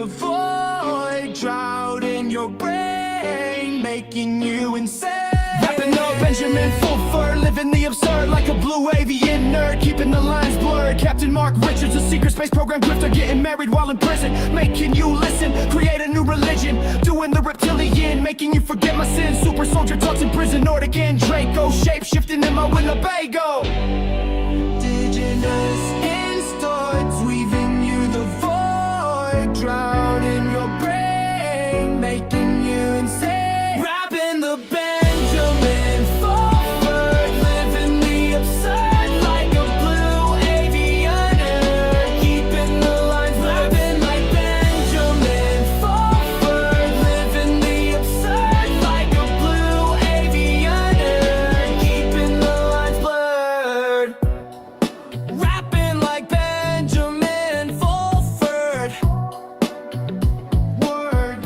the void, drowning your brain, making you insane. Rapping up Benjamin Fulford, living the absurd like a blue avian nerd, keeping the lines blurred. Captain Mark Richards, a secret space program grifter, getting married while in prison, making you listen, create a new religion, doing the reptilian, making you forget my sins. Super soldier talks in prison, Nordic and Draco, shape shifting in my Winnebago. Indigenous instoids, weaving you the void, drowning your brain, making you insane. Rapping the Benjamin Fulford, living the absurd like a blue avian nerd, keeping the lines rapping like Benjamin Fulford, living the absurd like a blue avian nerd, keeping the lines blurred. Rapping like Benjamin Fulford. Word.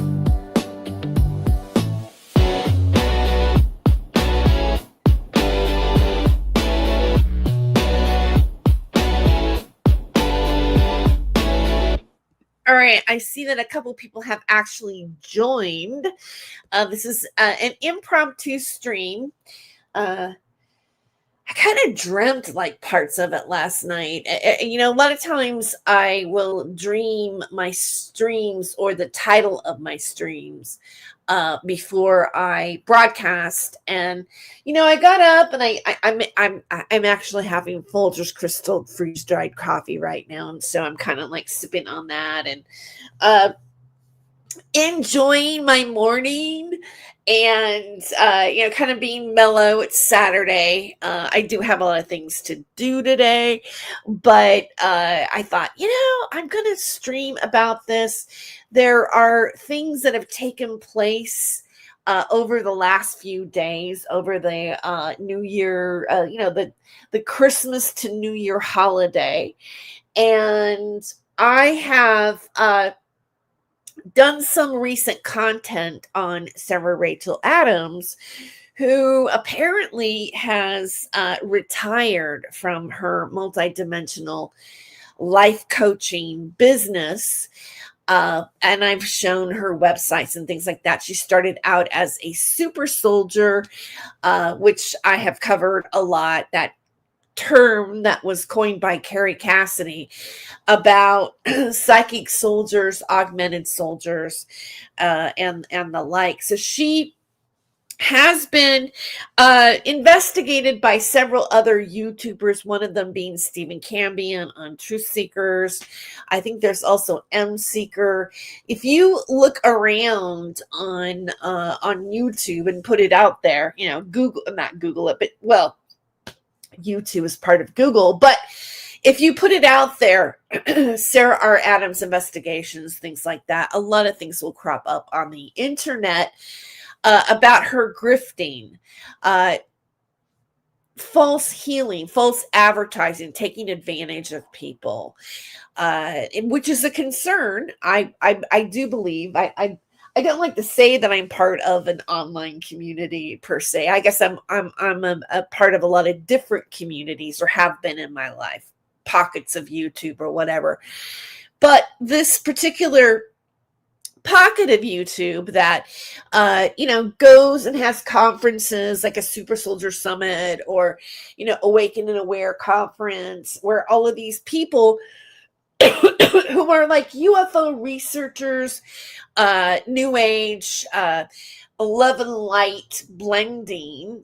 All right, I see that a couple people have actually joined. This is an impromptu stream. I kind of dreamt like parts of it last night. You know, a lot of times I will dream my streams or the title of my streams before I broadcast. And you know, I got up and I'm actually having Folgers Crystal freeze dried coffee right now, and so I'm kind of like sipping on that and enjoying my morning and you know, kind of being mellow. It's Saturday. I do have a lot of things to do today, but I thought, you know, I'm gonna stream about this. There are things that have taken place over the last few days, over the New Year, you know, the Christmas to New Year holiday, and I have done some recent content on Sarah Rachel Adams, who apparently has retired from her multidimensional life coaching business. And I've shown her websites and things like that. She started out as a super soldier, which I have covered a lot. That term that was coined by Carrie Cassidy about psychic soldiers, augmented soldiers, and the like. So she has been investigated by several other YouTubers, one of them being Stephen Cambion on Truth Seekers. I think there's also M Seeker. If you look around on YouTube and put it out there, you know, not Google it, but well, YouTube is part of Google, but if you put it out there, Sarah R. Adams investigations, things like that, a lot of things will crop up on the internet about her grifting, false healing, false advertising, taking advantage of people, which is a concern. I do believe. I don't like to say that I'm part of an online community per se. I guess I'm a part of a lot of different communities, or have been in my life, pockets of YouTube or whatever. But this particular pocket of YouTube that you know, goes and has conferences like a Super Soldier Summit, or you know, Awaken and Aware conference, where all of these people who are like UFO researchers, New Age, 11 light blending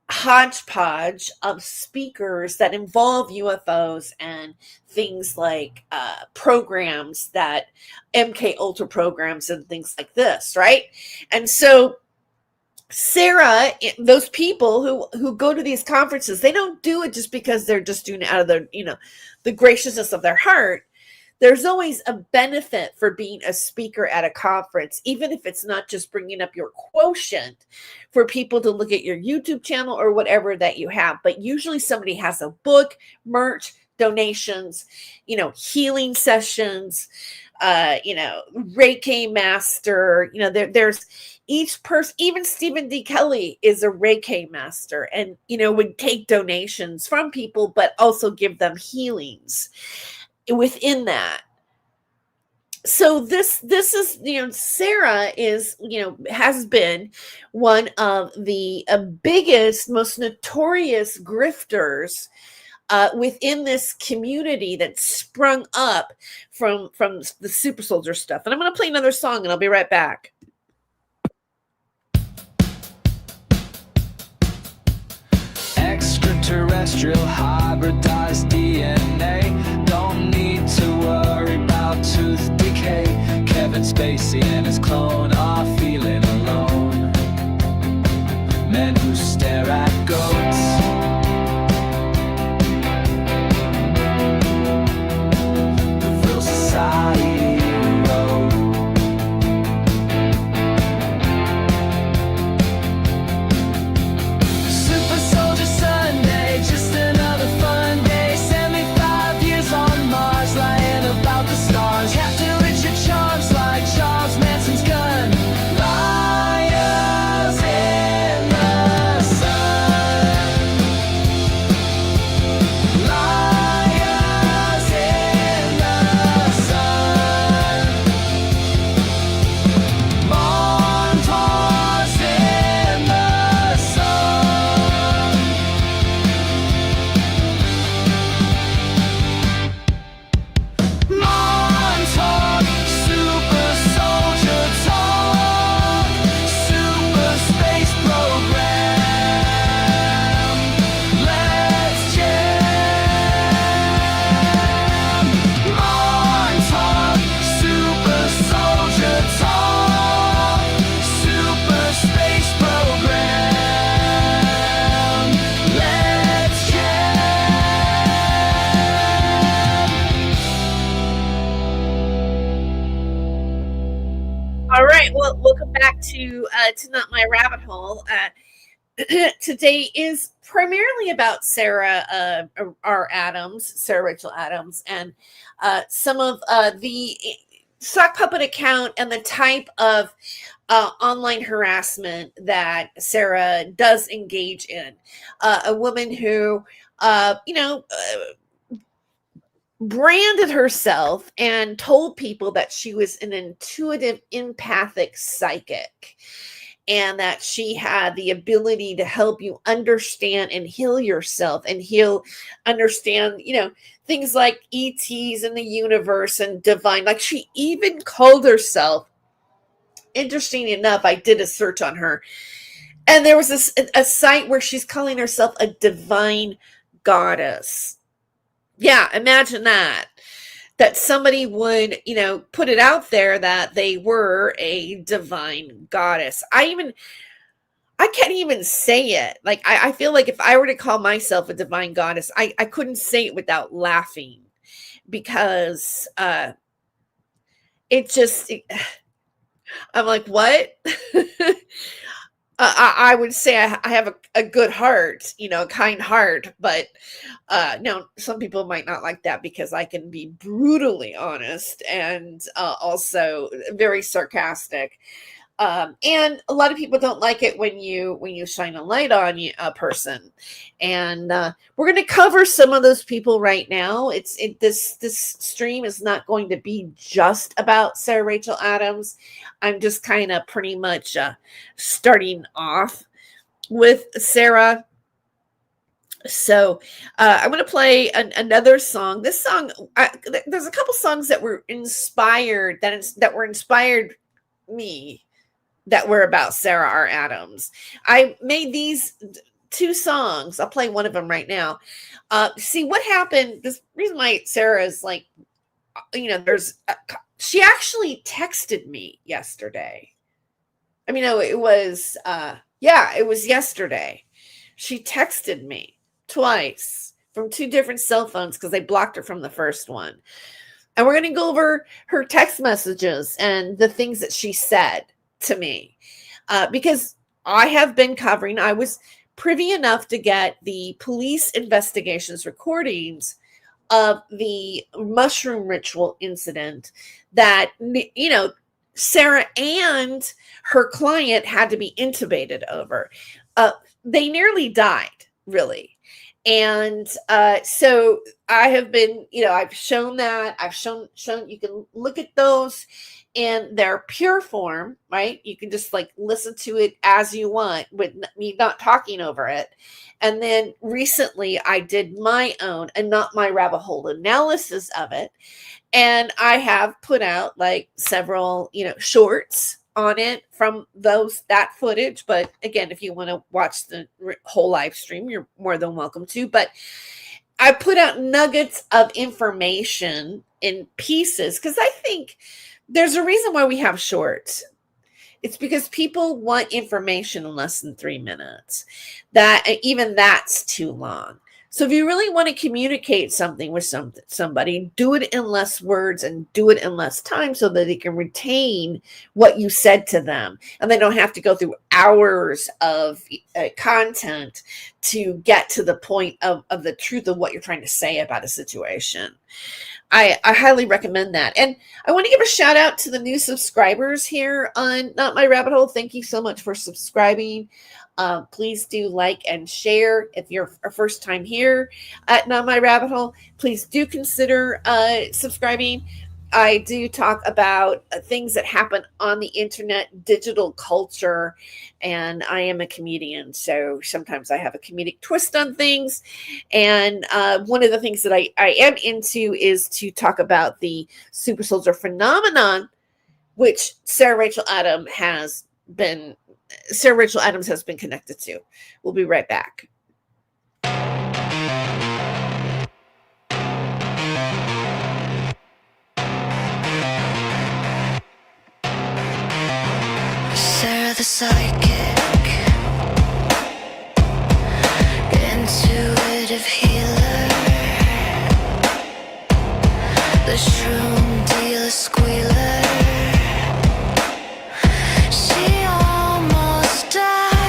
hodgepodge of speakers that involve UFOs and things like programs that MK Ultra programs and things like this, right? And so Sarah, those people who go to these conferences, they don't do it just because they're just doing it out of their, you know, the graciousness of their heart. There's always a benefit for being a speaker at a conference, even if it's not just bringing up your quotient for people to look at your YouTube channel or whatever that you have. But usually somebody has a book, merch, donations, you know, healing sessions, you know, Reiki master, you know, there's each person, even Stephen D. Kelly is a Reiki master, and, you know, would take donations from people, but also give them healings within that. So this is, Sarah is, has been one of the biggest, most notorious grifters within this community that sprung up from the super soldier stuff. And I'm going to play another song and I'll be right back. Extraterrestrial hybridized DNA. Don't need to worry about tooth decay. Kevin Spacey and his clone are feeling alone. Men who stare at goats. The real society road. Super Soldier Sunday, just another fun day. 75 years on Mars, lying about the stars. Captain Richard charms like Charles Manson's gun. Liars in the sun. Liars in the sun. Monsters in the sun. Montauk, super soldier talk, super space program. Let's jam. Montauk, super soldier talk, super space program. Let's jam. All right. Well, welcome back to Not My Rabbit Hole. Today is primarily about Sarah Sarah Rachel Adams, and some of the sock puppet account and the type of online harassment that Sarah does engage in. A woman who, branded herself and told people that she was an intuitive, empathic psychic, and that she had the ability to help you understand and heal yourself and understand, things like ETs and the universe and divine. Like, she even called herself, interesting enough, I did a search on her, and there was a site where she's calling herself a divine goddess. Yeah, imagine that somebody would, put it out there that they were a divine goddess. I can't even say it. Like, I feel like if I were to call myself a divine goddess, I couldn't say it without laughing, because I'm like, what? I would say I have a good heart, a kind heart, but no, some people might not like that because I can be brutally honest and also very sarcastic. And a lot of people don't like it when you shine a light on a person, and we're going to cover some of those people right now. This stream is not going to be just about Sarah Rachel Adams. I'm just kind of pretty much starting off with Sarah. So I'm going to play another song. This song, there's a couple songs that were inspired me, that were about Sarah R. Adams. I made these two songs. I'll play one of them right now. See what happened. This reason why Sarah is like, she actually texted me yesterday. I mean, no, it was yesterday. She texted me twice from two different cell phones because they blocked her from the first one. And we're going to go over her text messages and the things that she said to me, because I was privy enough to get the police investigations recordings of the mushroom ritual incident that, Sarah and her client had to be intubated over. They nearly died, really. And so I have been, I've shown that. I've shown you can look at those in their pure form, right? You can just like listen to it as you want with me not talking over it. And then recently I did my own and not my rabbit hole analysis of it. And I have put out like several, shorts on it from that footage. But again, if you want to watch the whole live stream, you're more than welcome to. But I put out nuggets of information in pieces because I think there's a reason why we have shorts. It's because people want information in less than 3 minutes. Even that's too long. So if you really want to communicate something with somebody, do it in less words and do it in less time so that they can retain what you said to them. And they don't have to go through hours of content to get to the point of the truth of what you're trying to say about a situation. I highly recommend that. And I want to give a shout out to the new subscribers here on Not My Rabbit Hole. Thank you so much for subscribing. Please do like and share. If you're a first time here at Not My Rabbit Hole, please do consider subscribing. I do talk about things that happen on the internet, digital culture, and I am a comedian, so sometimes I have a comedic twist on things. And one of the things that I am into is to talk about the super soldier phenomenon, which Sarah Rachel Adams has been connected to. We'll be right back. Sarah the psychic, intuitive healer, the shroom dealer squealer. She almost died.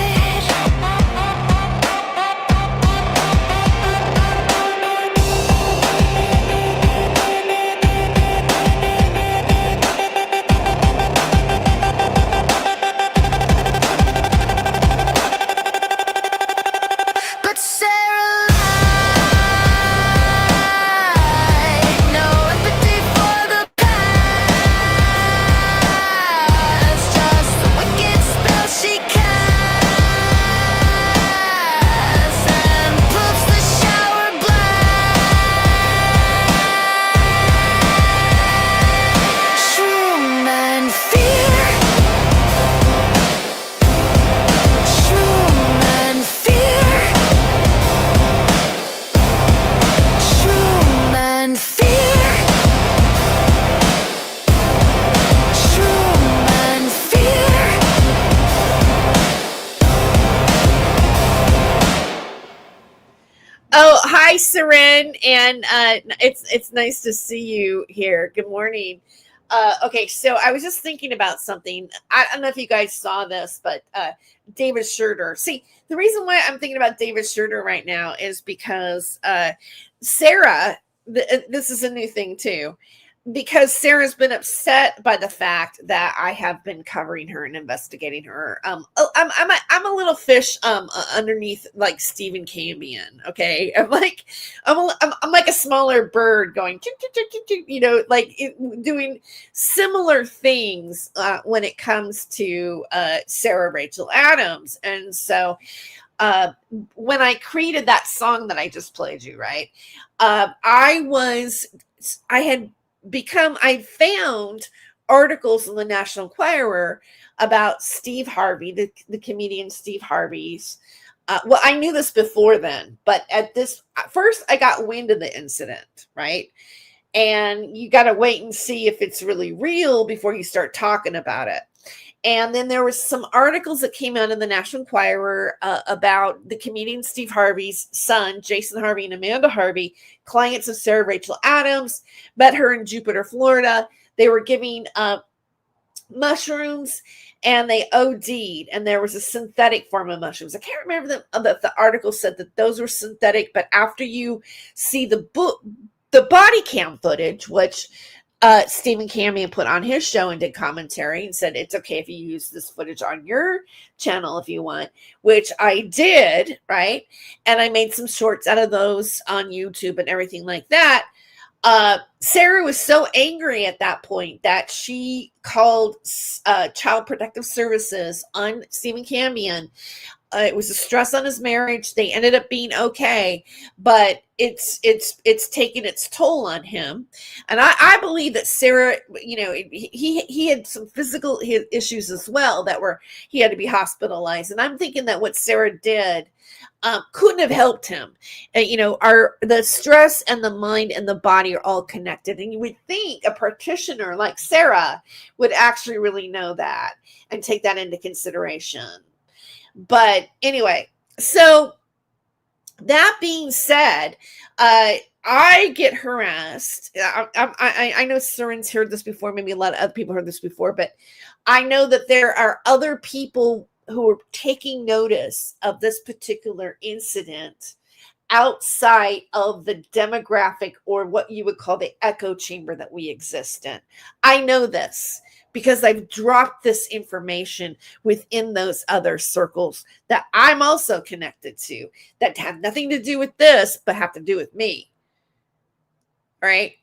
But Sarah lied. No empathy for the past, just the wicked spell she casts and puts the shower black. Shroom and fear, shroom and fear, shroom and fear, shroom and fear. Oh, hi, Seren, and it's nice to see you here. Good morning. Okay, so I was just thinking about something. I don't know if you guys saw this, but David Schurter. See, the reason why I'm thinking about David Schurter right now is because Sarah. This is a new thing too. Because Sarah's been upset by the fact that I have been covering her and investigating her. I'm a little fish underneath like Stephen Cambion. Okay, I'm like a smaller bird going, doing similar things when it comes to Sarah Rachel Adams. And so when I created that song that I just played you, right, I found articles in the National Enquirer about Steve Harvey, the comedian Steve Harvey's. Well, I knew this before then, but first I got wind of the incident, right? And you got to wait and see if it's really real before you start talking about it. And then there was some articles that came out in the National Enquirer about the comedian Steve Harvey's son, Jason Harvey and Amanda Harvey, clients of Sarah Rachel Adams, met her in Jupiter, Florida. They were giving mushrooms and they OD'd, and there was a synthetic form of mushrooms. I can't remember the article said that those were synthetic, but after you see the body cam footage, which Stephen Camion put on his show and did commentary and said, it's okay if you use this footage on your channel if you want, which I did, right? And I made some shorts out of those on YouTube and everything like that. Sarah was so angry at that point that she called Child Protective Services on Stephen Camion. It was a stress on his marriage. They ended up being okay, but it's taken its toll on him. And I believe that Sarah, he had some physical issues as well he had to be hospitalized. And I'm thinking that what Sarah did couldn't have helped him. The stress and the mind and the body are all connected. And you would think a practitioner like Sarah would actually really know that and take that into consideration. But anyway, so that being said, I get harassed. I know Surin's heard this before. Maybe a lot of other people heard this before, but I know that there are other people who are taking notice of this particular incident outside of the demographic or what you would call the echo chamber that we exist in. I know this because I've dropped this information within those other circles that I'm also connected to that have nothing to do with this, but have to do with me. Right?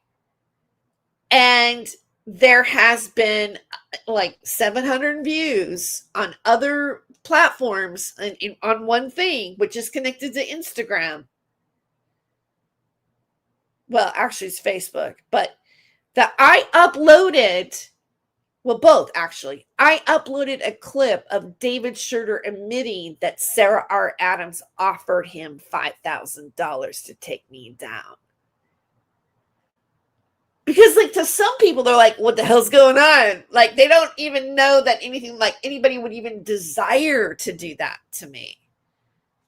And there has been like 700 views on other platforms on one thing, which is connected to Instagram. Well, actually it's Facebook, but that I uploaded, well, both actually. I uploaded a clip of David Schurter admitting that Sarah R. Adams offered him $5,000 to take me down. Because like to some people, they're like, what the hell's going on? Like they don't even know that anything like anybody would even desire to do that to me.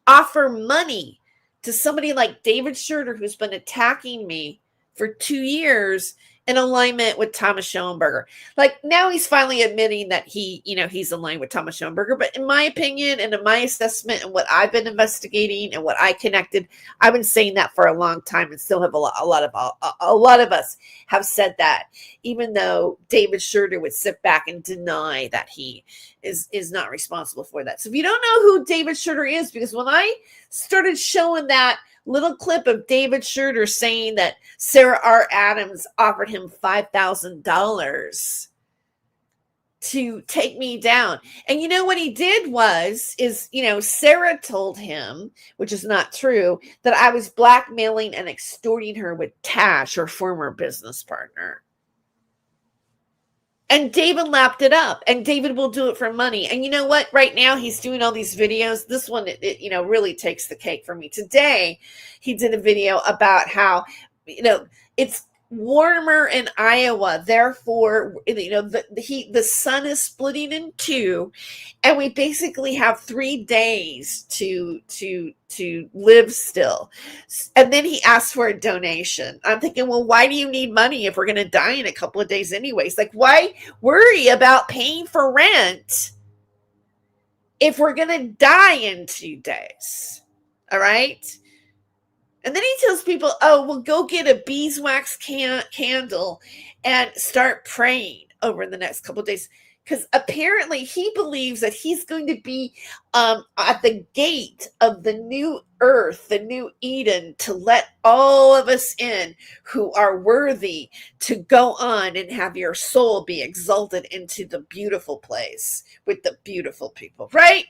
Offer money to somebody like David Schurter, who's been attacking me for 2 years in alignment with Thomas Schoenberger. Like now he's finally admitting that he's aligned with Thomas Schoenberger. But in my opinion and in my assessment and what I've been investigating and what I connected, I've been saying that for a long time and still have a lot of us have said that, even though David Schurter would sit back and deny that he is not responsible for that. So if you don't know who David Schurter is, because when I started showing that little clip of David Schurter saying that Sarah R. Adams offered him $5,000 to take me down. And you know what he did is Sarah told him, which is not true, that I was blackmailing and extorting her with Tash, her former business partner. And David lapped it up, and David will do it for money. And you know what? Right now, he's doing all these videos. This one, it really takes the cake for me. Today, he did a video about how, it's warmer in Iowa. Therefore, the sun is splitting in two, and we basically have 3 days to live still. And then he asked for a donation. I'm thinking, well, why do you need money if we're going to die in a couple of days anyways? Like, why worry about paying for rent if we're going to die in 2 days? All right. And then he tells people, oh, well, go get a beeswax candle and start praying over the next couple of days. Because apparently he believes that he's going to be at the gate of the new earth, the new Eden, to let all of us in who are worthy to go on and have your soul be exalted into the beautiful place with the beautiful people, right?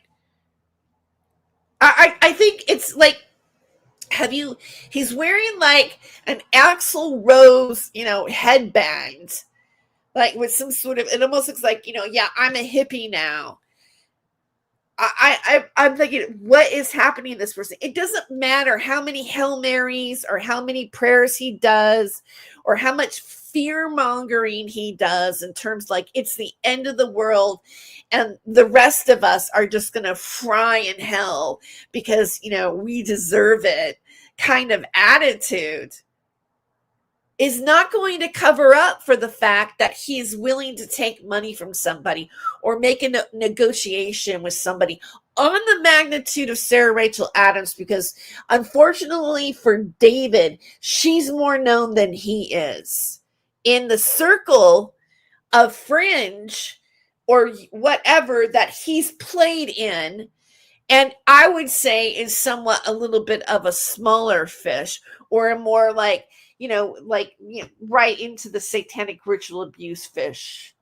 I think it's like, he's wearing like an Axl Rose, headband, like with some sort of, it almost looks like, yeah, I'm a hippie now. I'm thinking, what is happening to this person? It doesn't matter how many Hail Marys or how many prayers he does or how much fear mongering he does in terms like it's the end of the world and the rest of us are just going to fry in hell because, we deserve it kind of attitude is not going to cover up for the fact that he's willing to take money from somebody or make a negotiation with somebody on the magnitude of Sarah Rachel Adams, because unfortunately for David, she's more known than he is in the circle of fringe or whatever that he's played in, and I would say is somewhat a little bit of a smaller fish, or a more like, right into the satanic ritual abuse fish,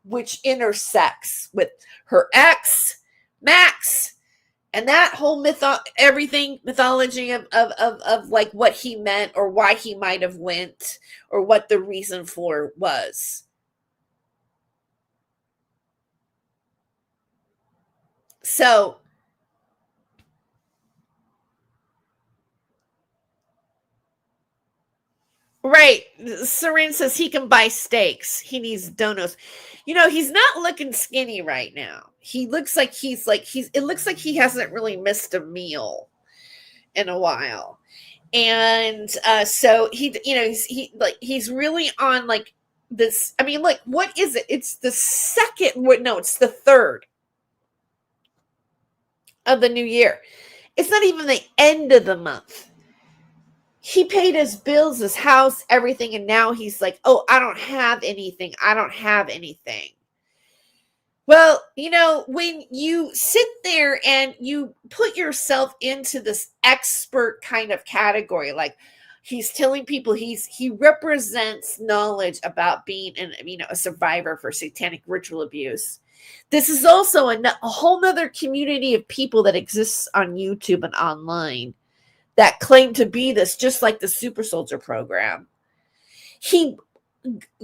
which intersects with her ex, Max, and that whole mythology of like what he meant or why he might have went or what the reason for was. So right, Seren says he can buy steaks. He needs donuts. He's not looking skinny right now. He looks like it looks like he hasn't really missed a meal in a while. And so he's really on like this. I mean, like, what is it? It's the it's the third of the new year. It's not even the end of the month. He paid his bills, his house, everything, and now he's like, oh, I don't have anything. Well, when you sit there and you put yourself into this expert kind of category, like he's telling people he represents knowledge about being a survivor for satanic ritual abuse. This is also a whole nother community of people that exists on YouTube and online that claim to be this, just like the Super Soldier program. He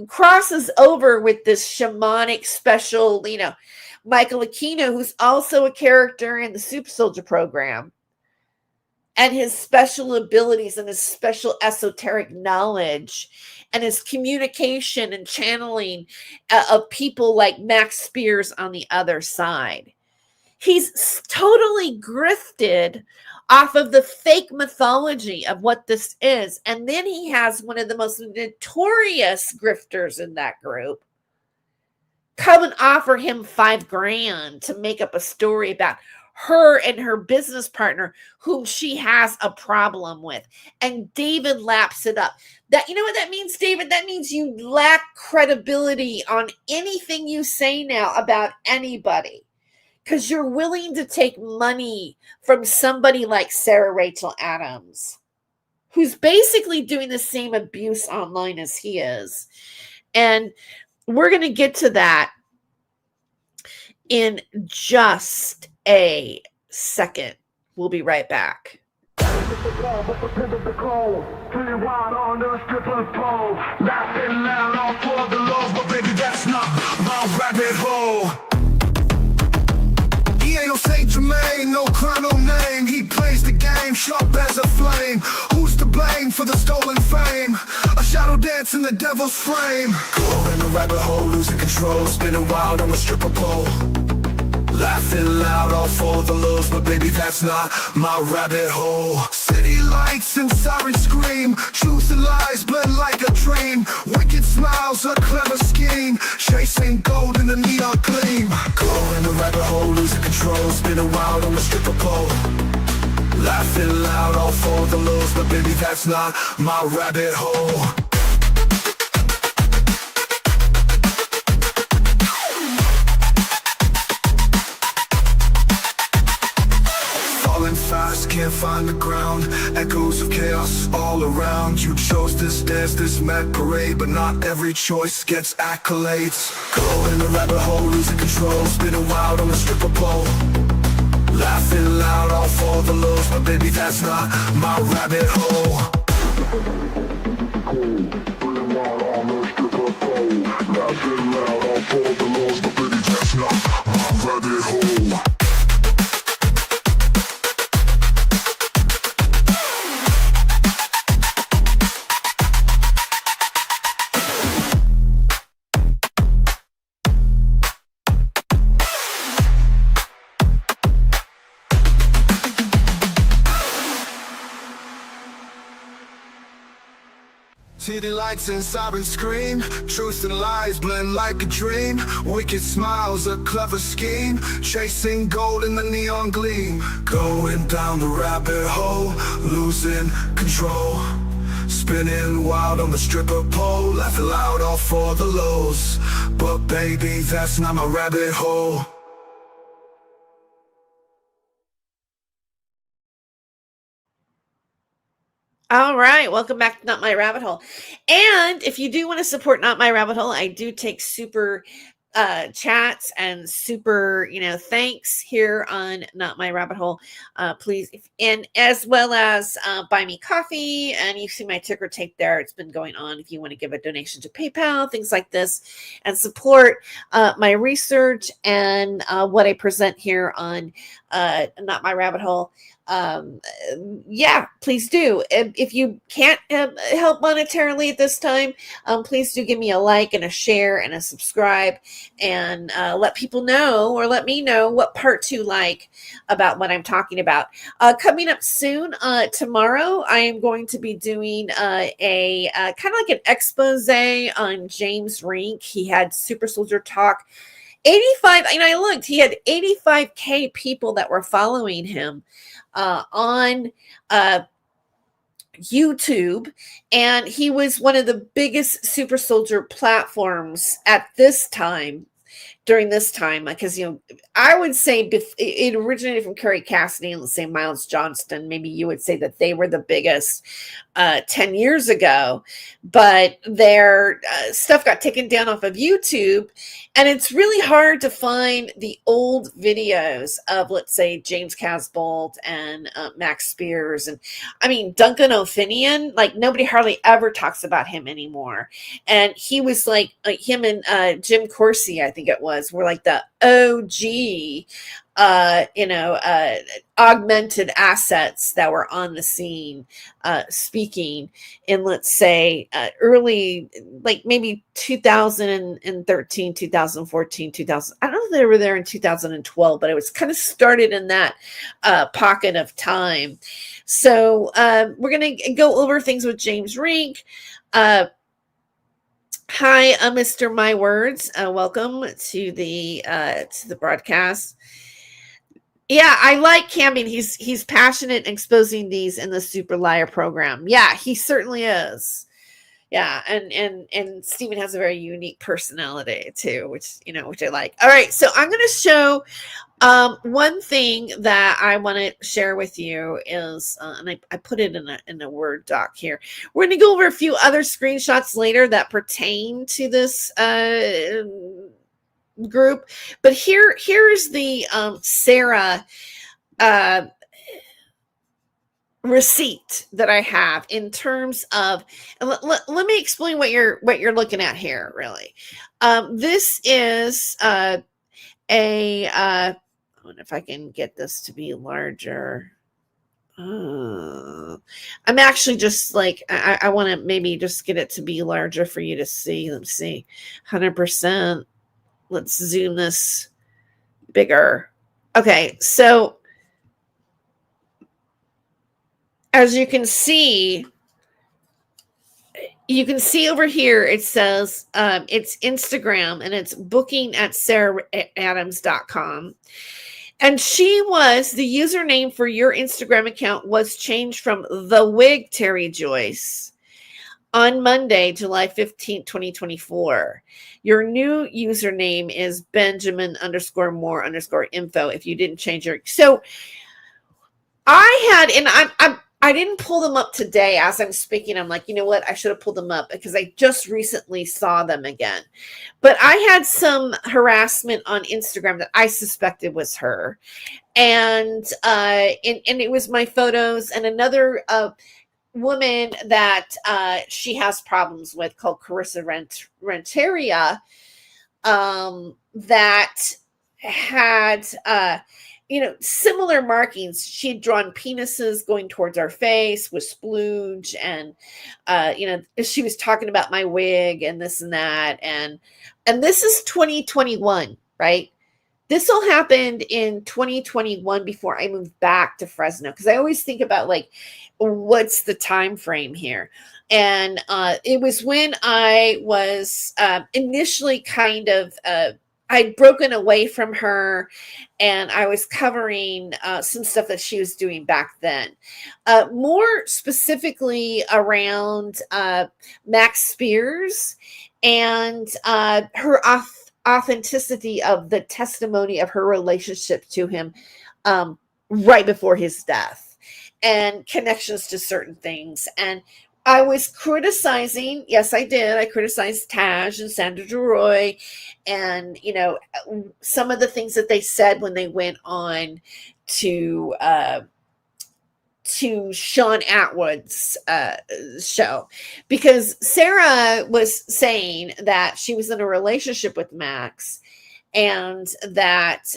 crosses over with this shamanic special, Michael Aquino, who's also a character in the Super Soldier program, and his special abilities and his special esoteric knowledge and his communication and channeling of people like Max Spears on the other side. He's totally grifted off of the fake mythology of what this is. And then he has one of the most notorious grifters in that group come and offer him $5,000 to make up a story about her and her business partner, whom she has a problem with. And David laps it up. That, you know what that means, David? That means you lack credibility on anything you say now about anybody, because you're willing to take money from somebody like Sarah Rachel Adams, who's basically doing the same abuse online as he is. And we're going to get to that in just a second. We'll be right back. He ain't no Saint Germain, no clown, no name. He plays the game sharp as a flame. Who's to blame for the stolen fame? A shadow dance in the devil's frame. Caught in a rabbit hole, losing control, spinning wild on a stripper pole. Laughing loud, all for the lows, but baby, that's not my rabbit hole. City lights and sirens scream, truth and lies blend like a dream. Wicked smiles, a clever scheme, chasing gold in the neon gleam. Caught in the rabbit hole, losing control, spinning wild on the stripper pole. Laughing loud, all for the lows, but baby, that's not my rabbit hole. Fast, can't find the ground. Echoes of chaos all around. You chose this dance, this mad parade, but not every choice gets accolades. Caught in the rabbit hole, losing control, spinning wild on the stripper pole. Laughing loud, all for the lows, but baby, that's not my rabbit hole. Spinning wild on the stripper pole. Laughing loud, all for the lows, but baby, that's not my rabbit hole. City lights and sirens scream, truth and lies blend like a dream. Wicked smiles, a clever scheme, chasing gold in the neon gleam. Going down the rabbit hole, losing control, Spinning wild on the stripper pole, laughing loud all for the lows. But baby, that's not my rabbit hole. All right, welcome back to Not My Rabbit Hole. And if you do want to support Not My Rabbit Hole, I do take super chats and super, thanks here on Not My Rabbit Hole. Please, and as well as buy me coffee, and you see my ticker tape there. It's been going on. If you want to give a donation to PayPal, things like this, and support my research and what I present here on Not My Rabbit Hole. Yeah, please do. If you can't help monetarily at this time, please do give me a like and a share and a subscribe, and let people know, or let me know, what parts you like about what I'm talking about. Coming up soon, tomorrow, I am going to be doing a kind of like an expose on James Rink. He had Super Soldier Talk 85, and I looked, he had 85K people that were following him on YouTube, and he was one of the biggest super soldier platforms at this time, during this time, because I would say it originated from Kerry Cassidy and, let's say, Miles Johnston. Maybe you would say that they were the biggest 10 years ago, but their stuff got taken down off of YouTube, and it's really hard to find the old videos of, let's say, James Casbolt and Max Spears, and I mean Duncan O'Finian. Like, nobody hardly ever talks about him anymore, and he was like him and Jim Corsi, I think it was, were like the OG augmented assets that were on the scene, speaking in, let's say, early, like maybe 2013, 2014, 2000. I don't know if they were there in 2012, but it was kind of started in that pocket of time. So we're going to go over things with James Rink. Hi, Mr. My Words. Welcome to the broadcast. Yeah, I like Cambion. He's passionate in exposing these in the Super Liar program. Yeah, he certainly is. Yeah, and Stephen has a very unique personality too, which I like. All right, so I'm going to show one thing that I want to share with you is, and I put it in a Word doc here. We're going to go over a few other screenshots later that pertain to this group, but here's the Sarah receipt that I have in terms of, let me explain what you're looking at here. Really, this is I wonder if I can get this to be larger. I'm actually just like, I want to maybe just get it to be larger for you to see. Let me see, 100%. Let's zoom this bigger. Okay, so as you can see over here, it says it's Instagram, and it's booking@sarahdams.com. And the username for your Instagram account was changed from the WigTereJoyce on Monday, July 15th, 2024. Your new username is Benjamin_more_info if you didn't change your. So I had, and I didn't pull them up today as I'm speaking. I'm like, you know what? I should have pulled them up because I just recently saw them again. But I had some harassment on Instagram that I suspected was her. And it was my photos and another woman that she has problems with, called Carissa Renteria, that had similar markings. She had drawn penises going towards our face with splooge, and she was talking about my wig and this and that, and this is 2021, right? This all happened in 2021 before I moved back to Fresno, because I always think about, like, what's the time frame here. And it was when I was initially kind of I'd broken away from her, and I was covering some stuff that she was doing back then. More specifically around Max Spears and her authenticity of the testimony of her relationship to him right before his death, and connections to certain things. And I was criticizing, yes, I did. I criticized Taj and Sandra DeRoy and, some of the things that they said when they went on to Sean Atwood's show, because Sarah was saying that she was in a relationship with Max, and that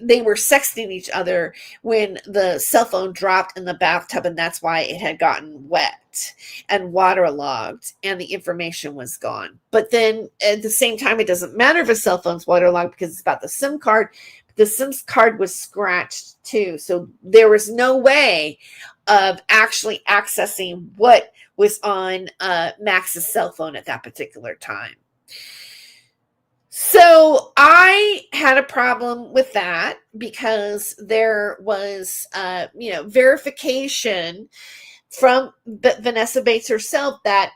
they were sexting each other when the cell phone dropped in the bathtub, and that's why it had gotten wet and waterlogged and the information was gone. But then at the same time, it doesn't matter if a cell phone's waterlogged because it's about the SIM card. The SIM card was scratched too, so there was no way of actually accessing what was on Max's cell phone at that particular time. So I had a problem with that because there was, verification from Vanessa Bates herself that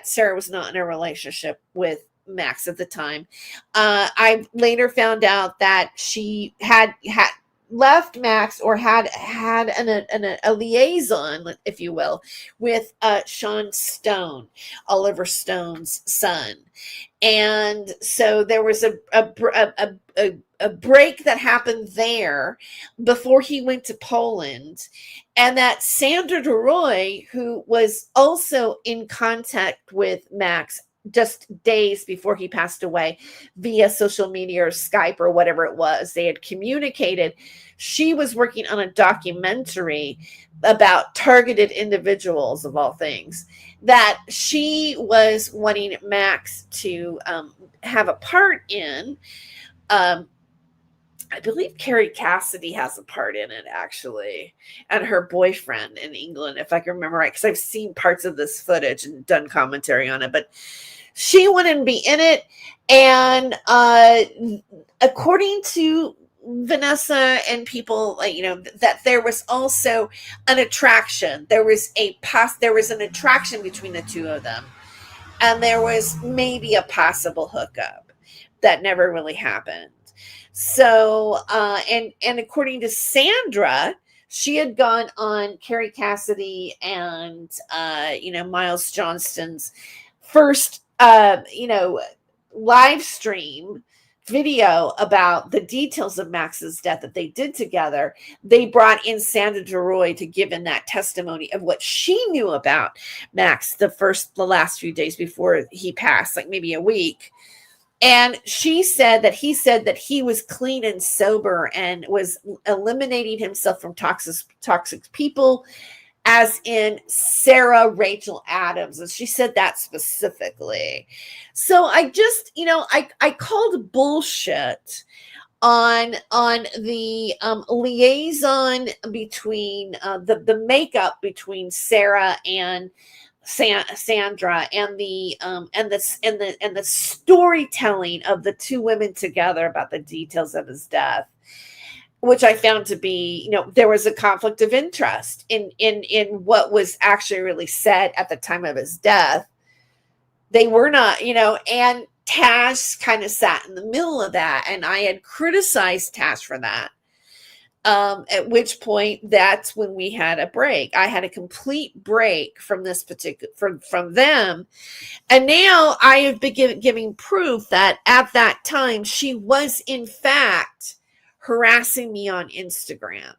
Sarah was not in a relationship with Max at the time. I later found out that she had left Max, or had a liaison, if you will, with Sean Stone, Oliver Stone's son. And so there was a break that happened there before he went to Poland, and that Sandra DeRoy, who was also in contact with Max just days before he passed away via social media or Skype or whatever it was, they had communicated. She was working on a documentary about targeted individuals, of all things, that she was wanting Max to have a part in. I believe Carrie Cassidy has a part in it, actually, and her boyfriend in England, if I can remember right, because I've seen parts of this footage and done commentary on it, but she wanted to be in it. And according to Vanessa and people, that there was also an attraction. There was an attraction between the two of them, and there was maybe a possible hookup that never really happened. So, and according to Sandra, she had gone on Carrie Cassidy and Miles Johnston's first live stream video about the details of Max's death that they did together. They brought in Sandra DeRoy to give in that testimony of what she knew about Max the last few days before he passed, like maybe a week. And she said that he was clean and sober and was eliminating himself from toxic people, as in Sarah Rachel Adams. And she said that specifically. So I just, I called bullshit on the liaison between the makeup between Sarah and Sandra, and the storytelling of the two women together about the details of his death, which I found to be, there was a conflict of interest in what was actually really said at the time of his death. They were not, and Tash kind of sat in the middle of that, and I had criticized Tash for that. At which point, that's when we had a break. I had a complete break from this from them. And now I have been giving proof that at that time, she was in fact harassing me on Instagram.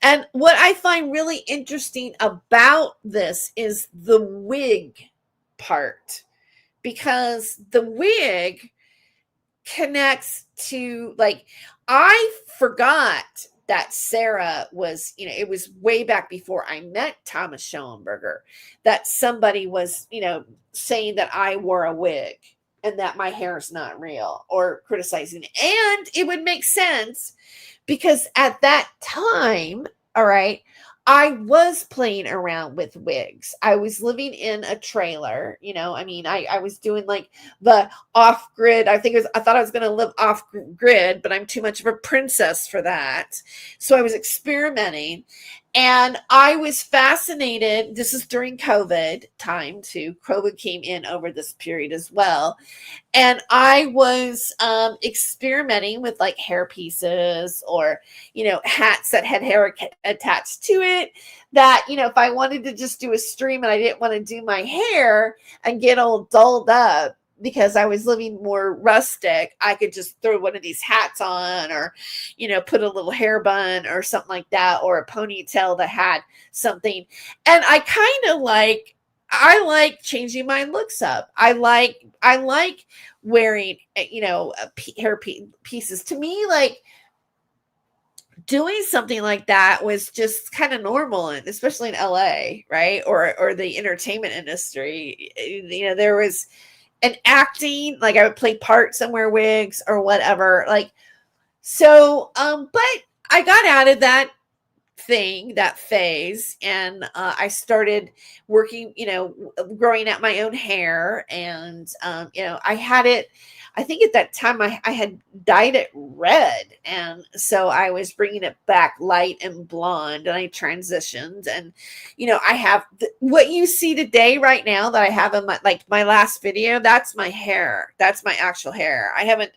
And what I find really interesting about this is the wig part, because the wig connects to, I forgot that Sarah was, it was way back before I met Thomas Schellenberger, that somebody was, saying that I wore a wig and that my hair is not real, or criticizing it. And it would make sense because at that time, all right, I was playing around with wigs. I was living in a trailer, I mean, I was doing like the off grid. I thought I was going to live off grid, but I'm too much of a princess for that. So I was experimenting, and I was fascinated. This is during COVID time too. COVID came in over this period as well. And I was experimenting with like hair pieces, or hats that had hair attached to it, that if I wanted to just do a stream and I didn't want to do my hair and get all dulled up because I was living more rustic, I could just throw one of these hats on, or put a little hair bun or something like that, or a ponytail that had something. And I like changing my looks up. I like wearing, hair pieces. To me, like, doing something like that was just kind of normal, and especially in LA, right? Or the entertainment industry. There was an acting, like I would play parts and wear wigs or whatever. Like, so, but I got out of that phase, and I started working, growing out my own hair. And I think at that time I had dyed it red, and so I was bringing it back light and blonde, and I transitioned. And I have what you see today right now that I have in my last video. That's my hair. That's my actual hair. I haven't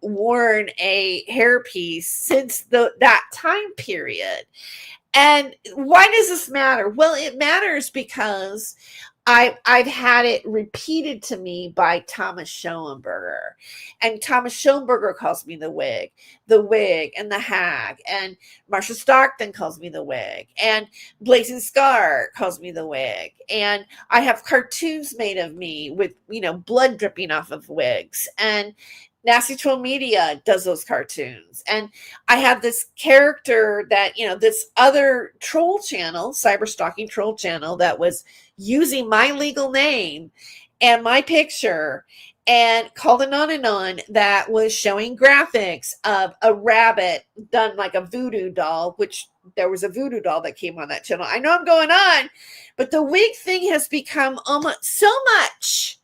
worn a hairpiece since that time period. And why does this matter? Well, it matters because I've had it repeated to me by Thomas Schoenberger, and Thomas Schoenberger calls me the wig, and the hag, and Marsha Stockton calls me the wig, and Blazing Scar calls me the wig, and I have cartoons made of me with blood dripping off of wigs, and Nasty Troll Media does those cartoons. And I have this character that, this other troll channel, cyber stalking troll channel, that was using my legal name and my picture, and called Anon, that was showing graphics of a rabbit done like a voodoo doll, which there was a voodoo doll that came on that channel. I know I'm going on, but the wig thing has become almost so much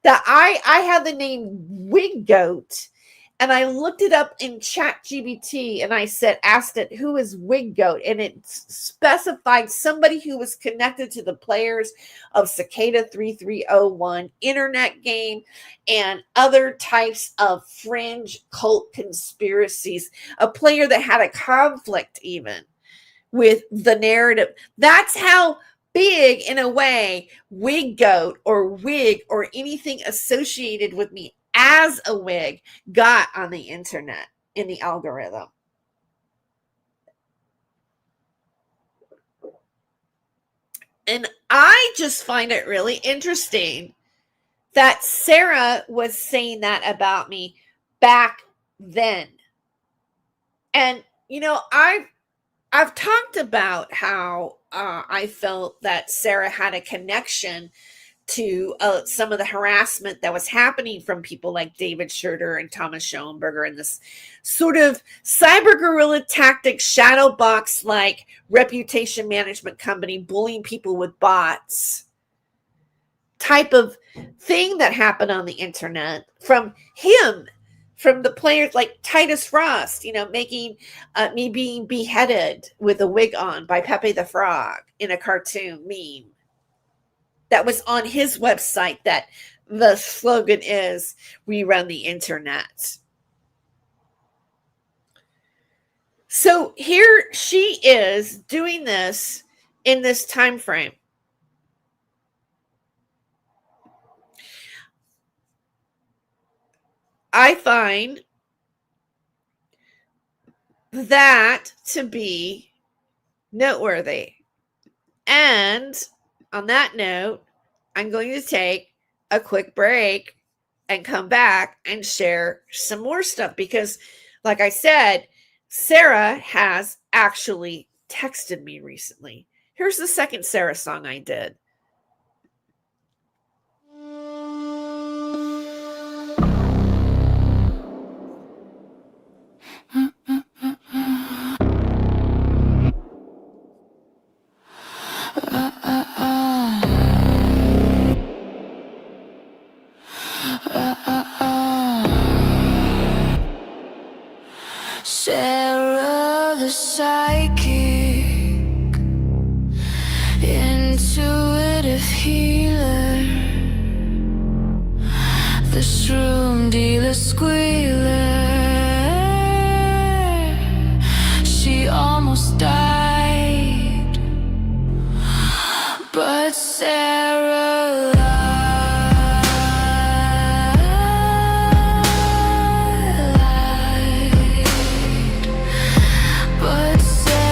that I have the name Wig Goat, and I looked it up in ChatGPT, and I asked it, who is Wig Goat? And it specified somebody who was connected to the players of Cicada 3301 internet game and other types of fringe cult conspiracies, a player that had a conflict even with the narrative. That's how big, in a way, Wig Goat or wig or anything associated with me as a wig got on the internet in the algorithm. And I just find it really interesting that Sarah was saying that about me back then. And I've talked about how I felt that Sarah had a connection to some of the harassment that was happening from people like David Schurter and Thomas Schoenberger, and this sort of cyber guerrilla tactic, shadow box like reputation management company bullying people with bots type of thing that happened on the internet from him. From the players like Titus Frost, making me being beheaded with a wig on by Pepe the Frog in a cartoon meme that was on his website, that the slogan is, "We run the internet." So here she is doing this in this time frame. I find that to be noteworthy. And on that note, I'm going to take a quick break and come back and share some more stuff, because, like I said, Sarah has actually texted me recently. Here's the second Sarah song I did. Sarah the psychic, intuitive healer, the shroom dealer squealer. She almost died, but Sarah lied. But Sarah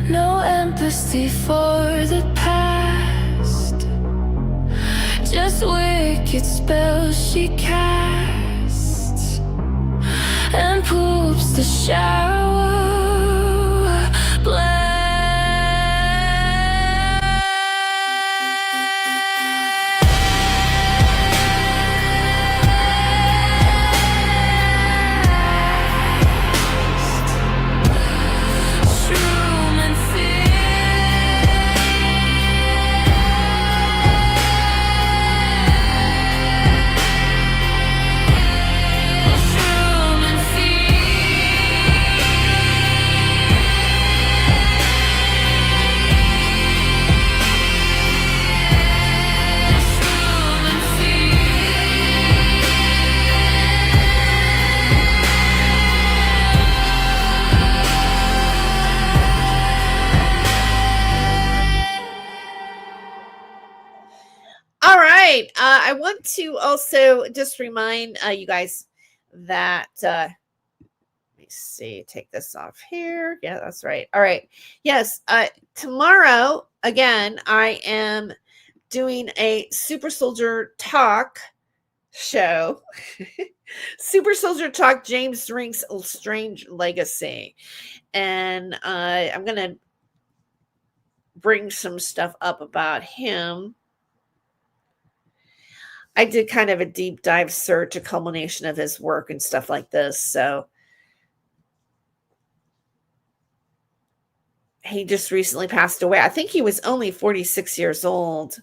no empathy for the past, just wicked spells she casts, and poops the shower. Shroom and Shroom and All right. I want to also just remind you guys that let me see, take this off here. Yeah, that's right. All right. Yes. Tomorrow, again, I am doing a Super Soldier Talk show. Super Soldier Talk, James Rink's Strange Legacy. And I'm going to bring some stuff up about him. I did kind of a deep dive search, a culmination of his work and stuff like this. So he just recently passed away. I think he was only 46 years old.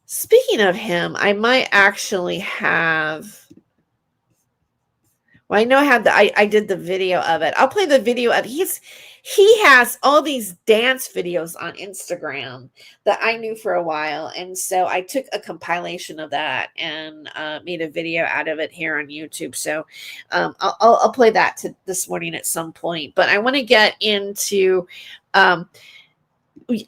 Speaking of him, I might actually have. Well, I know I did the video of it. I'll play the video of he has all these dance videos on Instagram that I knew for a while. And so I took a compilation of that and made a video out of it here on YouTube. So I'll play that this morning at some point. But I want to get into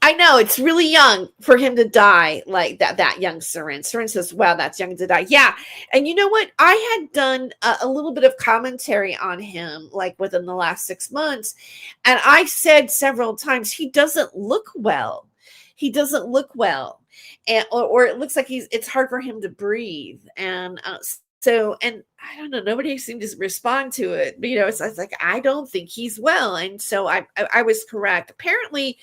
I know it's really young for him to die like that young, Seren. Seren says, wow, that's young to die. Yeah. And you know what? I had done a little bit of commentary on him like within the last 6 months. And I said several times, he doesn't look well. He doesn't look well. And, or it looks like it's hard for him to breathe. And and I don't know, nobody seemed to respond to it. But, it's like, I don't think he's well. And so I was correct. Apparently,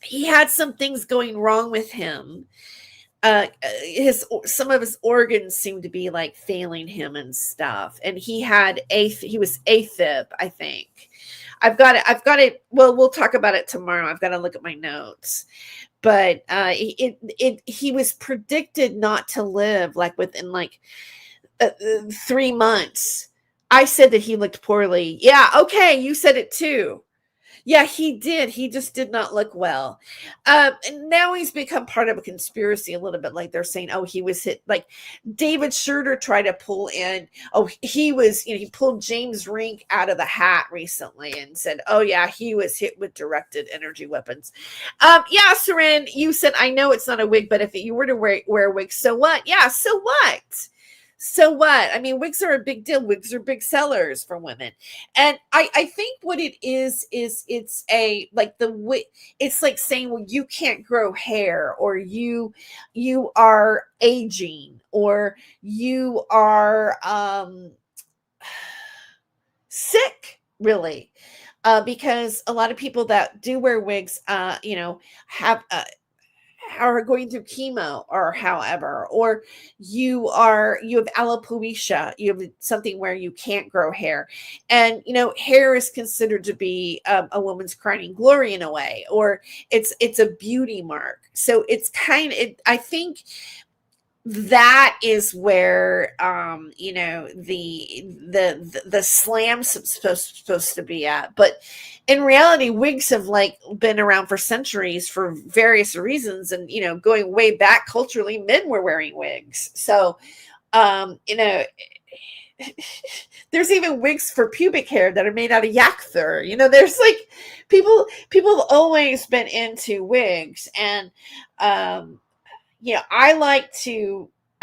he had some things going wrong with him. Some of his organs seemed to be like failing him and stuff. And he was AFib, I think. I've got it. Well, we'll talk about it tomorrow. I've got to look at my notes. But he was predicted not to live like within 3 months. I said that he looked poorly. Yeah, okay, you said it too. Yeah, he did. He just did not look well. And now he's become part of a conspiracy a little bit. Like they're saying, oh, he was hit. Like David Schroeder tried to pull in. Oh, he pulled James Rink out of the hat recently and said, oh, yeah, he was hit with directed energy weapons. Yeah, Seren, you said, I know it's not a wig, but if you were to wear a wig, so what? Yeah, so what? So what? I mean, wigs are a big deal. Wigs are big sellers for women. And I think what it is it's it's like saying, well, you can't grow hair or you are aging or you are sick, really. Because a lot of people that do wear wigs, have are going through chemo or however, or you have alopecia, you have something where you can't grow hair, and hair is considered to be a woman's crowning glory in a way, or it's a beauty mark. So it's I think that is where the slam's supposed to be at. But in reality, wigs have like been around for centuries for various reasons, and going way back culturally, men were wearing wigs. So there's even wigs for pubic hair that are made out of yak fur. There's like people have always been into wigs. And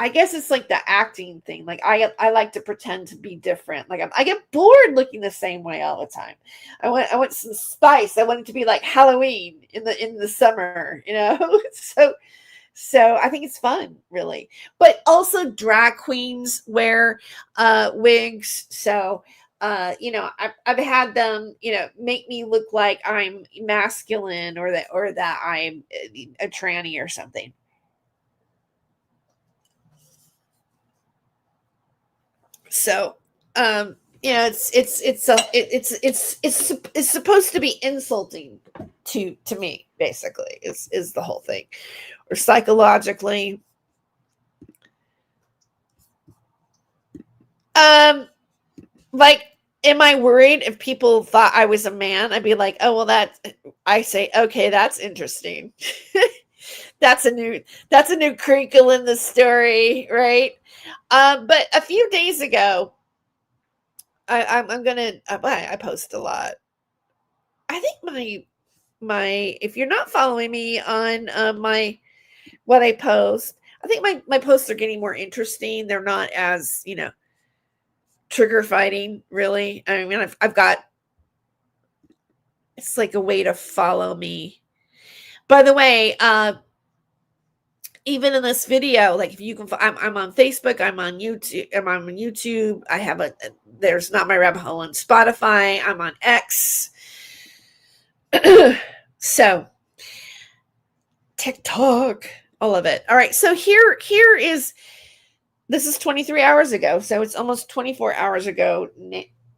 I guess it's like the acting thing. Like I like to pretend to be different. Like I get bored looking the same way all the time. I want some spice. I want it to be like Halloween in the summer, So I think it's fun, really. But also drag queens wear wigs. So I've had them, make me look like I'm masculine, or that I'm a tranny or something. So, it's supposed to be insulting to me, basically, is the whole thing, or psychologically. Like, am I worried if people thought I was a man? I'd be like, oh, well, I say, okay, that's interesting. That's a new crinkle in the story, right? But a few days ago, I post a lot. I think if you're not following me on what I post, I think my posts are getting more interesting. They're not as trigger fighting, really. I mean, I've got, it's like a way to follow me. By the way, even in this video, like if you can, I'm on Facebook, I'm on YouTube. I have there's Not My Rabbit Hole on Spotify. I'm on X. So TikTok, all of it. All right. So this is 23 hours ago. So it's almost 24 hours ago,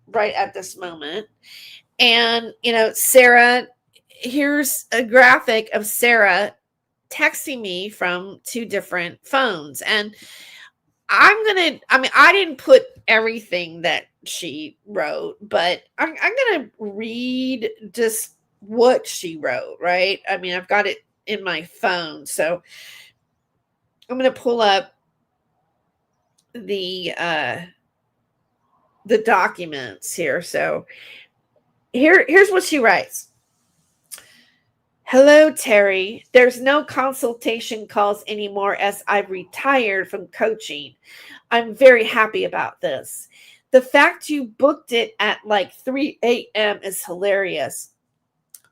right at this moment. And, Sarah, here's a graphic of Sarah texting me from 2 different phones. And I didn't put everything that she wrote, but I'm going to read just what she wrote, right? I mean, I've got it in my phone. So I'm going to pull up the documents here. So here's what she writes. Hello, Terry. There's no consultation calls anymore as I've retired from coaching. I'm very happy about this. The fact you booked it at like 3 a.m. is hilarious.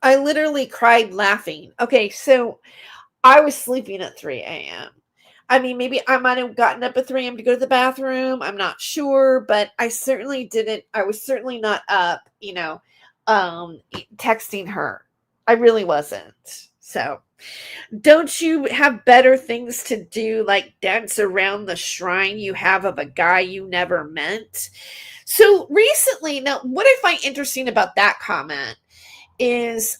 I literally cried laughing. Okay, so I was sleeping at 3 a.m. I mean, maybe I might have gotten up at 3 a.m. to go to the bathroom. I'm not sure, but I certainly didn't. I was certainly not up, texting her. I really wasn't. So don't you have better things to do, like dance around the shrine you have of a guy you never met? So recently, now what I find interesting about that comment is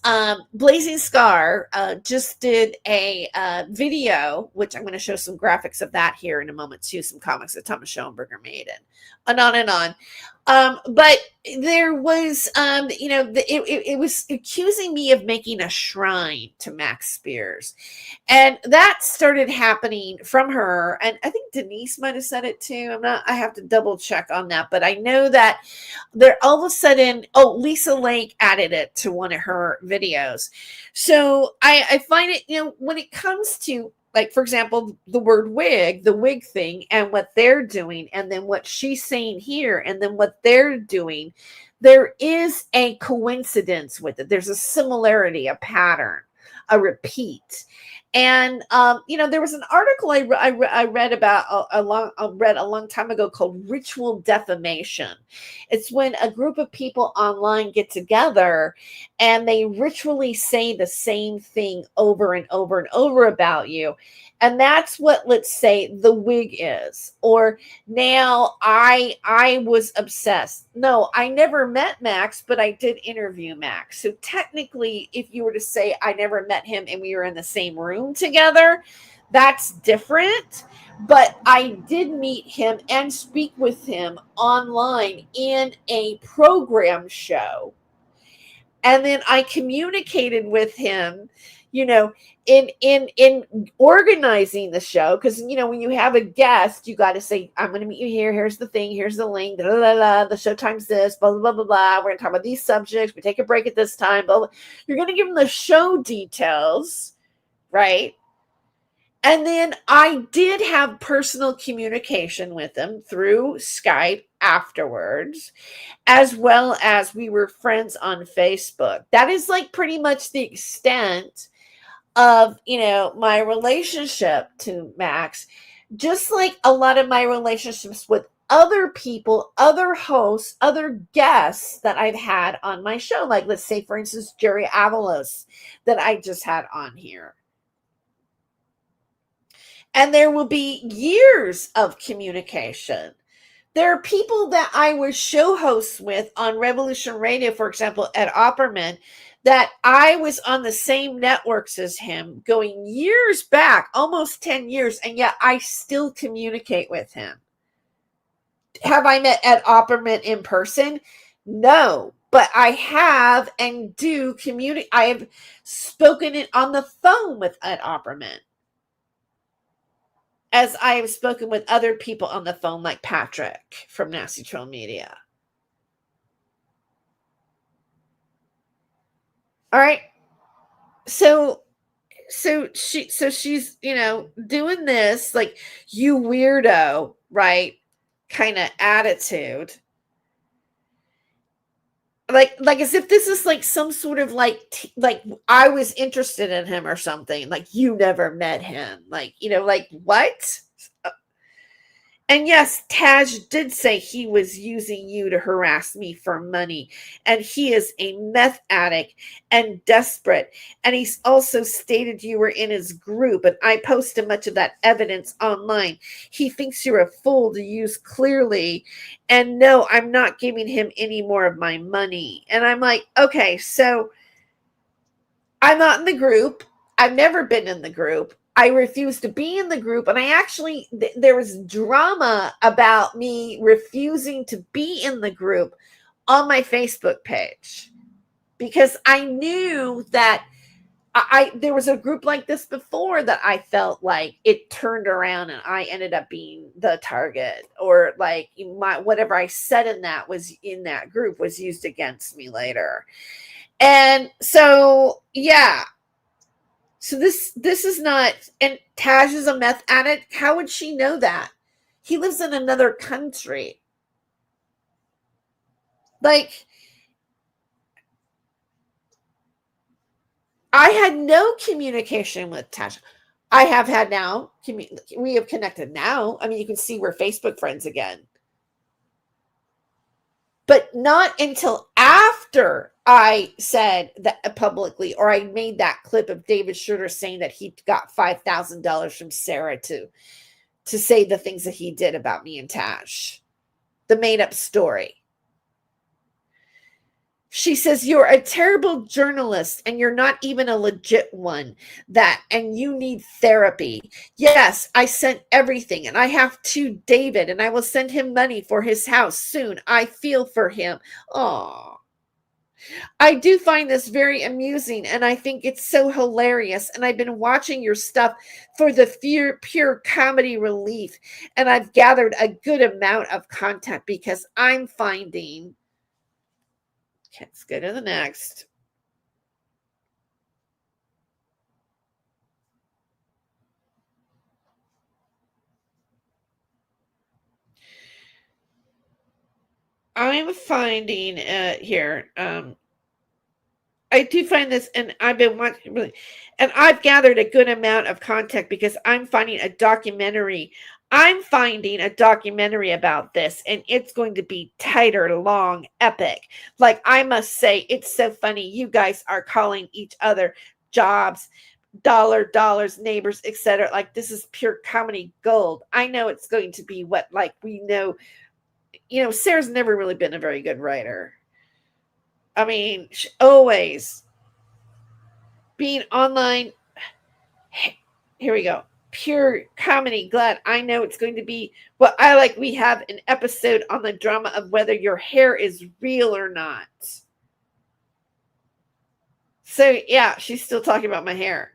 Blazing Scar just did a video, which I'm going to show some graphics of that here in a moment too, some comics that Thomas Schoenberger made, and on and on. But there was, it was accusing me of making a shrine to Max Spears. And that started happening from her. And I think Denise might have said it too. I have to double check on that. But I know that there all of a sudden, Lisa Lake added it to one of her videos. So I find it, when it comes to, like, for example, the word wig, the wig thing, and what they're doing, and then what she's saying here, and then what they're doing, there is a coincidence with it. There's a similarity, a pattern, a repeat. And there was an article I read about read a long time ago called ritual defamation. It's when a group of people online get together and they ritually say the same thing over and over and over about you. And that's what, let's say, the wig is. Or now I was obsessed. No, I never met Max, but I did interview Max. So technically, if you were to say I never met him and we were in the same room together, that's different. But I did meet him and speak with him online in a program show. And then I communicated with him, you know, in organizing the show, because when you have a guest, you got to say, I'm going to meet you here, here's the thing, here's the link, blah, blah, blah, the show time's this, blah blah blah blah blah, we're going to talk about these subjects, we take a break at this time, blah, blah. You're going to give them the show details, right? And then I did have personal communication with him through Skype afterwards, as well as we were friends on Facebook. That is like pretty much the extent of, my relationship to Max. Just like a lot of my relationships with other people, other hosts, other guests that I've had on my show. Like, let's say, for instance, Jerry Avalos that I just had on here. And there will be years of communication. There are people that I was show hosts with on Revolution Radio, for example, Ed Opperman, that I was on the same networks as him going years back, almost 10 years, and yet I still communicate with him. Have I met Ed Opperman in person? No, but I have and do communicate. I have spoken it on the phone with Ed Opperman, as I have spoken with other people on the phone, like Patrick from Nasty Troll Media. All right. So she's, doing this, like, you weirdo, right? Kind of attitude. Like as if this is like some sort of like I was interested in him or something. Like, you never met him. Like, like, what? And yes, Taj did say he was using you to harass me for money. And he is a meth addict and desperate. And he's also stated you were in his group. And I posted much of that evidence online. He thinks you're a fool to use clearly. And no, I'm not giving him any more of my money. And I'm like, okay, so I'm not in the group. I've never been in the group. I refused to be in the group. And I actually, there was drama about me refusing to be in the group on my Facebook page, because I knew that there was a group like this before that I felt like it turned around and I ended up being the target, or like whatever I said in that group was used against me later. And so, yeah. So this is not, and Taj is a meth addict. How would she know that? He lives in another country. Like, I had no communication with Taj. I have had now. We have connected now. I mean, you can see we're Facebook friends again. But not until after I said that publicly, or I made that clip of David Schroeder saying that he got $5,000 from Sarah to say the things that he did about me and Tash. The made up story. She says, you're a terrible journalist and you're not even a legit one, and you need therapy. Yes, I sent everything, and I have to David, and I will send him money for his house soon. I feel for him. Oh, I do find this very amusing, and I think it's so hilarious. And I've been watching your stuff for the pure comedy relief, and I've gathered a good amount of content because I'm finding. Let's go to the next. I'm finding here. I do find this, and I've been watching really, and I've gathered a good amount of content because I'm finding a documentary. I'm finding a documentary about this, and it's going to be tighter, long, epic. Like, I must say, it's so funny. You guys are calling each other jobs, dollars, neighbors, etc. Like, this is pure comedy gold. I know it's going to be what, like, we know. Sarah's never really been a very good writer. I mean, she always being online. Here we go. Pure comedy. Glad I know it's going to be what I like. We have an episode on the drama of whether your hair is real or not. So, yeah, she's still talking about my hair.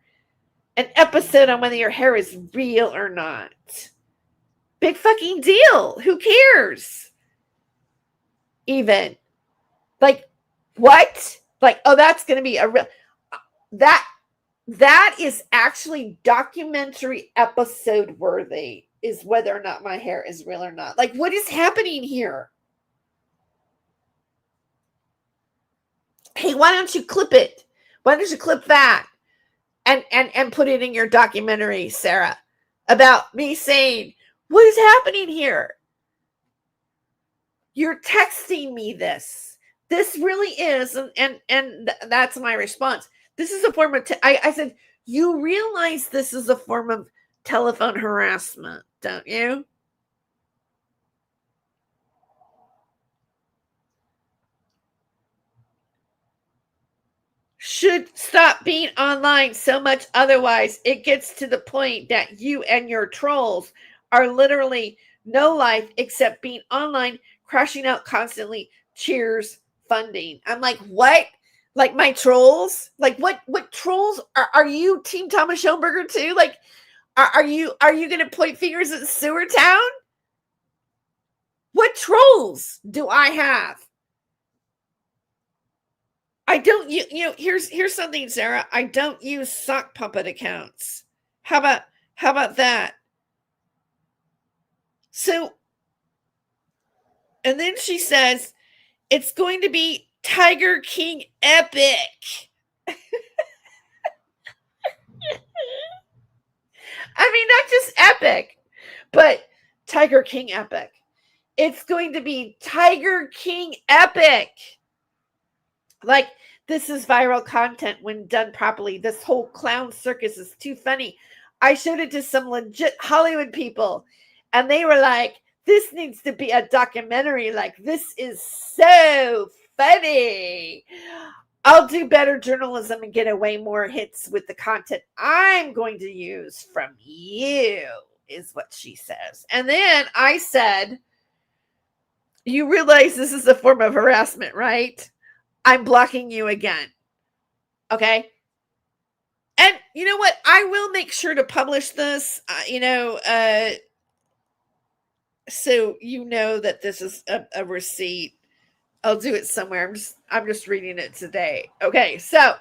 An episode on whether your hair is real or not. Big fucking deal. Who cares? Even. Like, what? Like, oh, that's going to be a real... That is actually documentary episode worthy, is whether or not my hair is real or not. Like, what is happening here? Hey, why don't you clip it? Why don't you clip that and put it in your documentary, Sarah, about me saying, what is happening here? You're texting me this. This really is, and that's my response. This is a form of, I said, you realize this is a form of telephone harassment, don't you? Should stop being online so much. Otherwise, it gets to the point that you and your trolls are literally no life except being online, crashing out constantly. Cheers, funding. I'm like, what? Like, my trolls? Like, what trolls are you? Team Thomas Schoenberger too? Like, are you gonna point fingers at Sewer Town? What trolls do I have? I don't here's something, Sarah. I don't use sock puppet accounts. How about that? So, and then she says it's going to be Tiger King epic. I mean, not just epic, but Tiger King epic. It's going to be Tiger King epic. Like, this is viral content when done properly. This whole clown circus is too funny. I showed it to some legit Hollywood people, and they were like, this needs to be a documentary. Like, this is so funny. I'll do better journalism and get away more hits with the content I'm going to use from you, is what she says. And then I said, you realize this is a form of harassment, right? I'm blocking you again. Okay? And you know what? I will make sure to publish this, so you know that this is a receipt. I'll do it somewhere. I'm just reading it today. Okay, so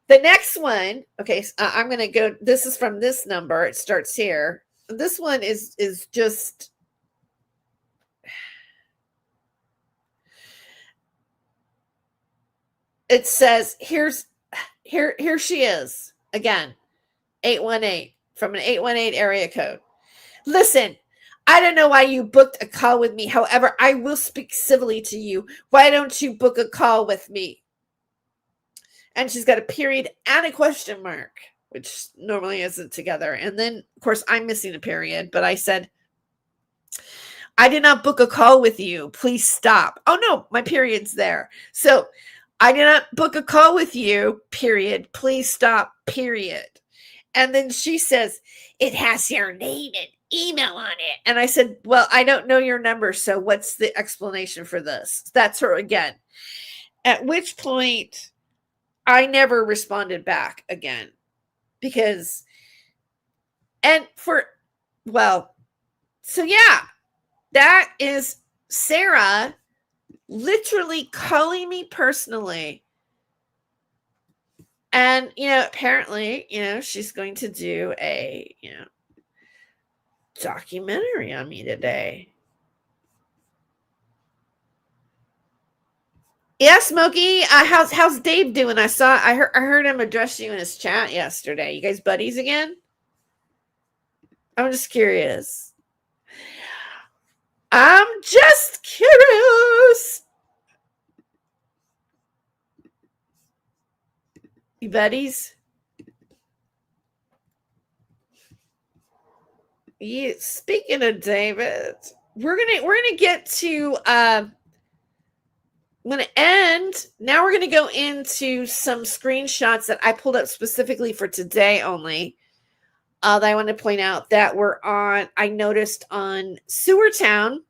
the next one, okay, I'm going to go, this is from this number. It starts here. This one is just, it says, here she is again, 818 from an 818 area code. Listen, I don't know why you booked a call with me. However, I will speak civilly to you. Why don't you book a call with me? And she's got a period and a question mark, which normally isn't together. And then, of course, I'm missing a period. But I said, I did not book a call with you. Please stop. Oh, no, my period's there. So I did not book a call with you, period. Please stop, period. And then she says, it has your name and email on it. And I said, well, I don't know your number. So what's the explanation for this? That's her again. At which point I never responded back again because, so yeah, that is Sarah literally calling me personally. And, apparently, she's going to do a, documentary on me today. Yeah, Smokey. How's Dave doing? I heard him address you in his chat yesterday. You guys buddies again? I'm just curious. I'm just curious. You buddies? Yeah, speaking of David, we're gonna get to I'm gonna end. Now we're gonna go into some screenshots that I pulled up specifically for today only. That I want to point out that were on, I noticed on Sewer Town.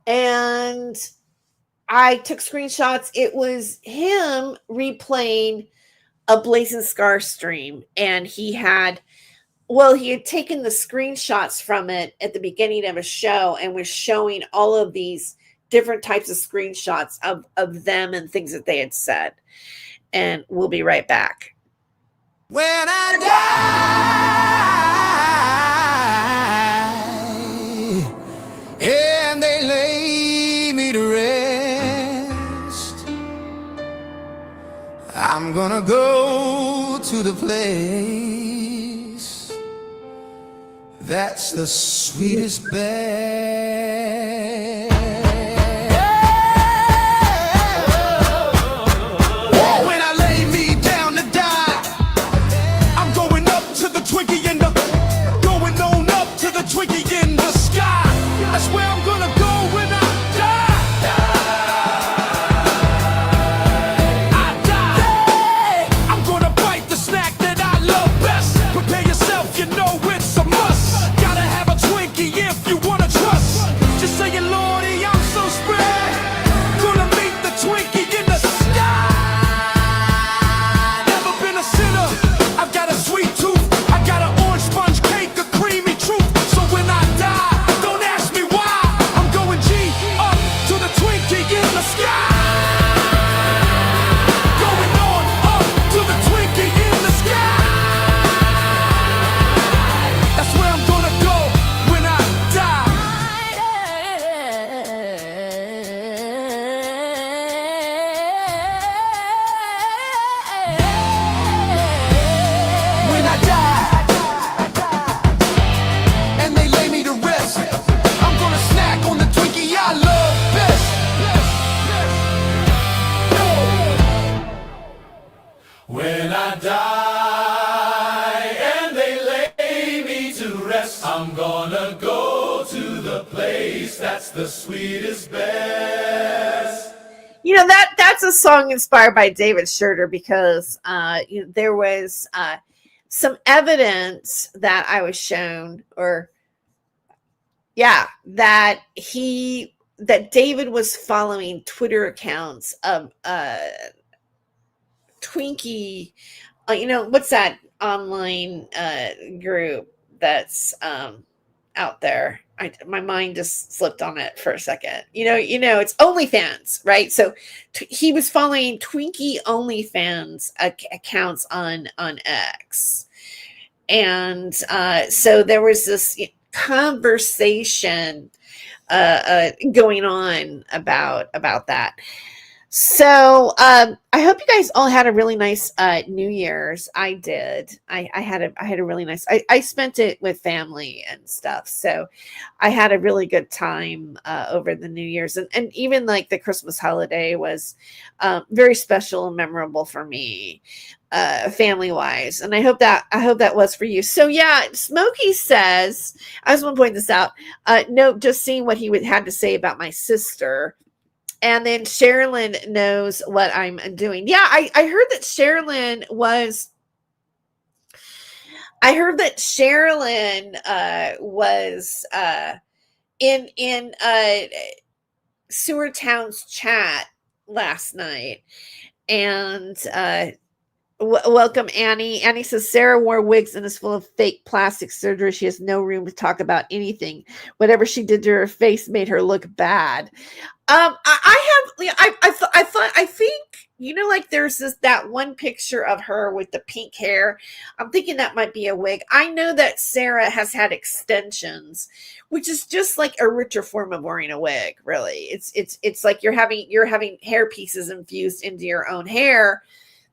And I took screenshots. It was him replaying a Blazing Scar stream, and he had taken the screenshots from it at the beginning of a show and was showing all of these different types of screenshots of them and things that they had said. And we'll be right back. When I die and they lay me to rest, I'm gonna go to the place that's the sweetest bed. That's where I'm gonna go when I die. I die. I'm gonna bite the snack that I love best. Prepare yourself, you know it's a must. Gotta have a Twinkie if you wanna trust. Just saying, Lordy, I'm so spread. Gonna meet the Twinkie in the sky. Never been a sinner. I've got a sweet tooth. I got an orange sponge cake, a creamy truth. So when I die, when I die and they lay me to rest, I'm gonna go to the place that's the sweetest best. You know, that's a song inspired by David Schurter because there was some evidence that I was shown, that David was following Twitter accounts of Twinkie, what's that online group that's out there? My mind just slipped on it for a second. It's OnlyFans, right? So he was following Twinkie OnlyFans accounts on X, and so there was this conversation going on about that. So I hope you guys all had a really nice New Year's. I did. I had a really nice. I spent it with family and stuff, so I had a really good time over the New Year's, and even like the Christmas holiday was very special and memorable for me, family wise. And I hope that was for you. So yeah, Smokey says, I just want to point this out. Note just seeing what he had to say about my sister. And then Sherilyn knows what I'm doing. Yeah, I heard that Sherilyn was in Sewer Town's chat last night. And welcome, Annie. Annie says Sarah wore wigs and is full of fake plastic surgery. She has no room to talk about anything. Whatever she did to her face made her look bad. I think like there's that one picture of her with the pink hair. I'm thinking that might be a wig. I know that Sarah has had extensions, which is just like a richer form of wearing a wig, really. It's like you're having hair pieces infused into your own hair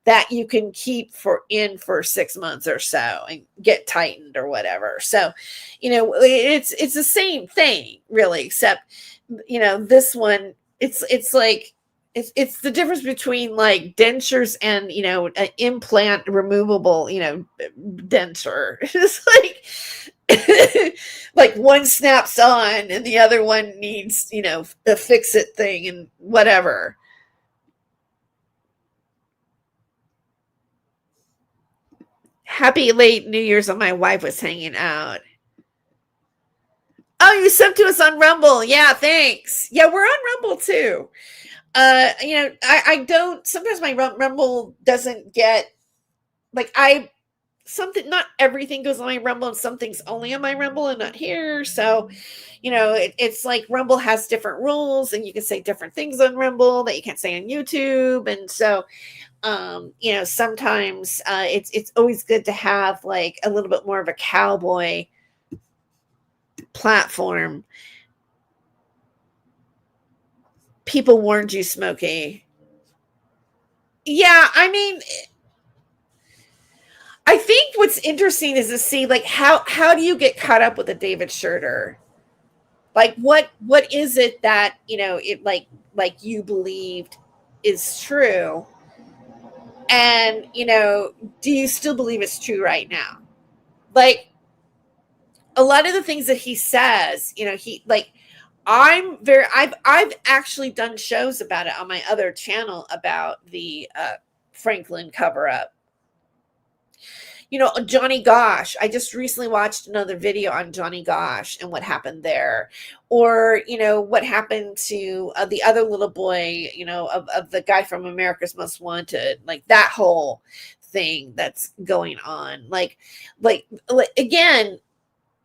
that you can keep for 6 months or so and get tightened or whatever. So, it's the same thing, really, except this one, it's like it's the difference between like dentures and an implant removable denture. It's like like one snaps on and the other one needs a fix it thing and whatever. Happy late New Year's when my wife was hanging out. Oh, you subbed to us on Rumble. Yeah, thanks. Yeah, we're on Rumble too. I don't, sometimes my Rumble doesn't get, like, not everything goes on my Rumble and some things only on my Rumble and not here. So, it's like Rumble has different rules and you can say different things on Rumble that you can't say on YouTube. And so, sometimes it's always good to have like a little bit more of a cowboy platform. People warned you, Smokey. Yeah, I mean, I think what's interesting is to see like how do you get caught up with a David Schurter? Like what is it that it like you believed is true? And do you still believe it's true right now? Like a lot of the things that he says, he like I've actually done shows about it on my other channel about the Franklin cover up. Johnny Gosh. I just recently watched another video on Johnny Gosh and what happened there. Or, what happened to the other little boy, of the guy from America's Most Wanted, like that whole thing that's going on. Like again,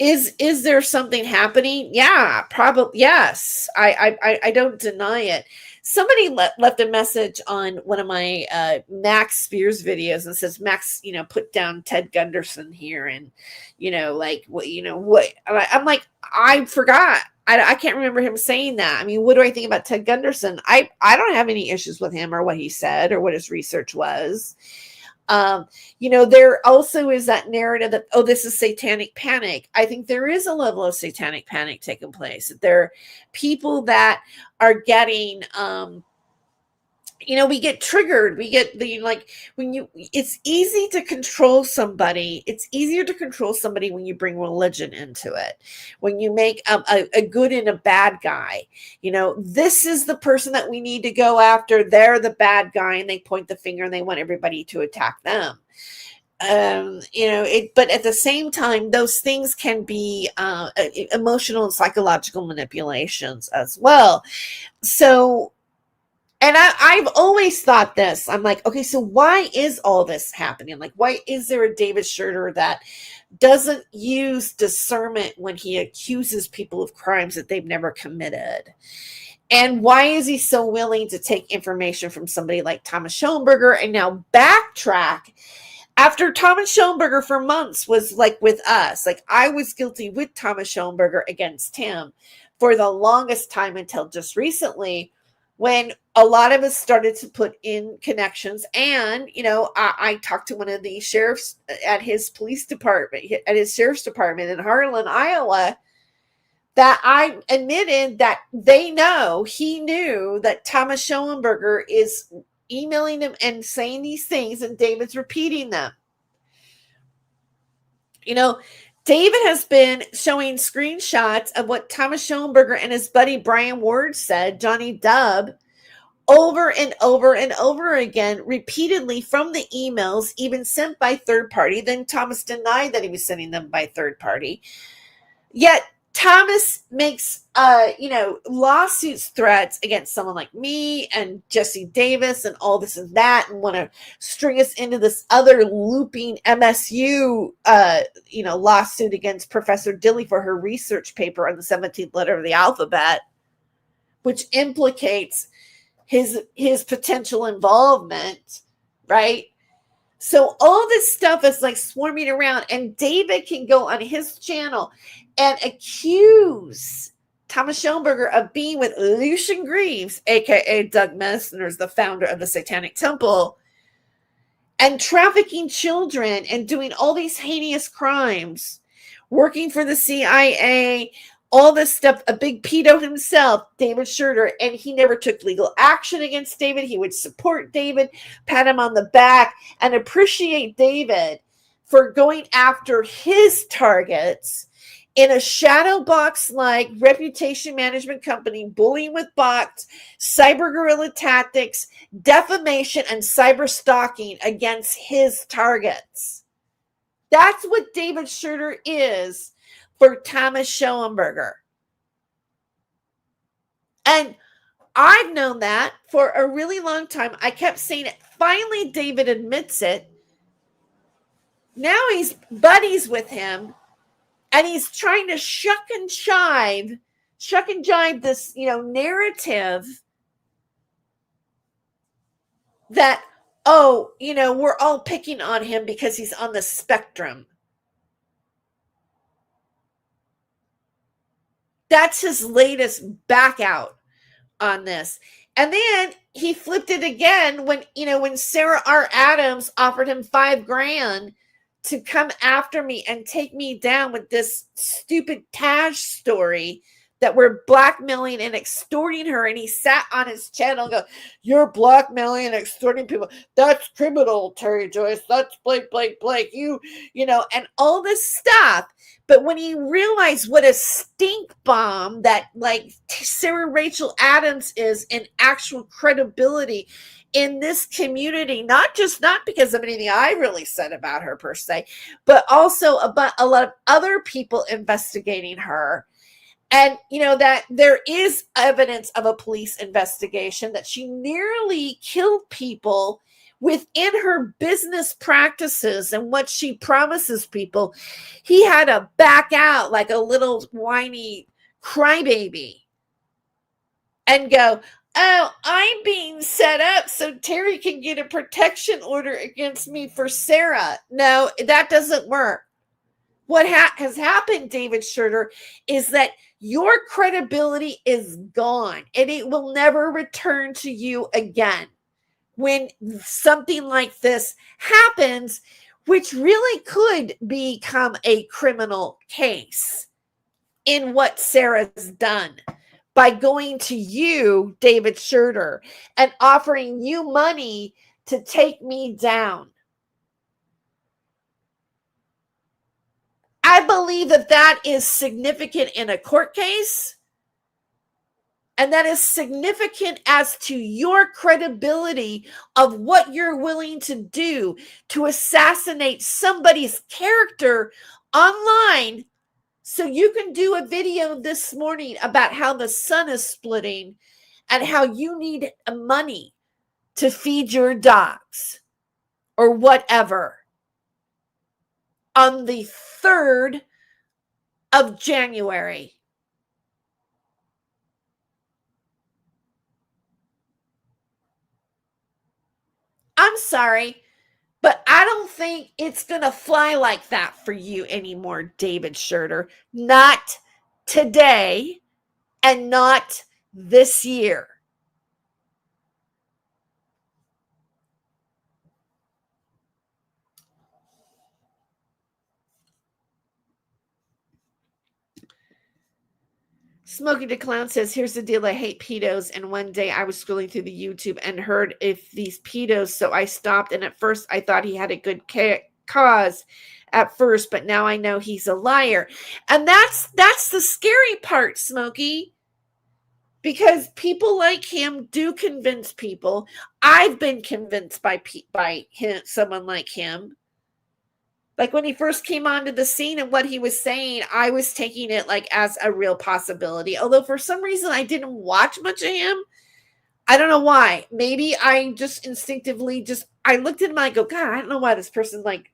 is there something happening? Yeah, probably. Yes. I don't deny it. Somebody left a message on one of my Max Spears videos and says, Max, put down Ted Gunderson here. And, like, what, I'm like, I forgot. I can't remember him saying that. I mean, what do I think about Ted Gunderson? I don't have any issues with him or what he said or what his research was. There also is that narrative that, oh, this is satanic panic. I think there is a level of satanic panic taking place. There are people that are getting, we get triggered. We get it's easy to control somebody. It's easier to control somebody when you bring religion into it, when you make a good and a bad guy. This is the person that we need to go after. They're the bad guy, and they point the finger and they want everybody to attack them. But at the same time, those things can be emotional and psychological manipulations as well. So, and I've always thought this. I'm like, okay, so why is all this happening? Like, why is there a David Schurter that doesn't use discernment when he accuses people of crimes that they've never committed? And why is he so willing to take information from somebody like Thomas Schoenberger and now backtrack after Thomas Schoenberger for months was like with us? Like, I was guilty with Thomas Schoenberger against him for the longest time until just recently, when a lot of us started to put in connections. And, I talked to one of the sheriffs at his sheriff's department in Harlan, Iowa, that I admitted that he knew that Thomas Schoenberger is emailing him and saying these things, and David's repeating them. David has been showing screenshots of what Thomas Schoenberger and his buddy Brian Ward said, Johnny Dub, over and over and over again, repeatedly from the emails, even sent by third party. Then Thomas denied that he was sending them by third party. Yet Thomas makes, lawsuits threats against someone like me and Jesse Davis and all this and that, and want to string us into this other looping MSU, lawsuit against Professor Dilley for her research paper on the 17th letter of the alphabet, which implicates his potential involvement, right? So all this stuff is like swarming around, and David can go on his channel and accuse Thomas Schoenberger of being with Lucian Greaves, aka Doug Messner's the founder of the Satanic Temple, and trafficking children and doing all these heinous crimes, working for the CIA, all this stuff, a big pedo himself, David Schroeder, and he never took legal action against David. He would support David, pat him on the back, and appreciate David for going after his targets in a shadow box like reputation management company, bullying with bots, cyber guerrilla tactics, defamation, and cyber stalking against his targets. That's what David Schroeder is for Thomas Schoenberger. And I've known that for a really long time. I kept saying it. Finally, David admits it. Now he's buddies with him, and he's trying to shuck and jive this, narrative that, we're all picking on him because he's on the spectrum. That's his latest back out on this. And then he flipped it again when Sarah R. Adams offered him $5,000 to come after me and take me down with this stupid Taj story that we're blackmailing and extorting her. And he sat on his channel and go, "You're blackmailing and extorting people. That's criminal, TerryJoyce. That's Blake, and all this stuff." But when he realized what a stink bomb that like Sarah Rachel Adams is in actual credibility in this community, not because of anything I really said about her per se, but also about a lot of other people investigating her. And, that there is evidence of a police investigation that she nearly killed people within her business practices and what she promises people. He had to back out like a little whiny crybaby and go, "Oh, I'm being set up so Terry can get a protection order against me for Sarah." No, that doesn't work. What has happened, David Schroeder, is that your credibility is gone and it will never return to you again when something like this happens, which really could become a criminal case in what Sarah's done by going to you, David Schroeder, and offering you money to take me down. I believe that is significant in a court case, and that is significant as to your credibility of what you're willing to do to assassinate somebody's character online. So you can do a video this morning about how the sun is splitting and how you need money to feed your dogs or whatever on the 3rd of January. I'm sorry, but I don't think it's going to fly like that for you anymore, David Schroeder. Not today and not this year. Smokey the Clown says, "Here's the deal. I hate pedos. And one day I was scrolling through the YouTube and heard if these pedos. So I stopped. And at first I thought he had a good cause at first. But now I know he's a liar." And that's the scary part, Smokey. Because people like him do convince people. I've been convinced by him, someone like him. Like when he first came onto the scene and what he was saying, I was taking it like as a real possibility. Although for some reason I didn't watch much of him. I don't know why. Maybe I just instinctively I looked at him and I go, God, I don't know why this person it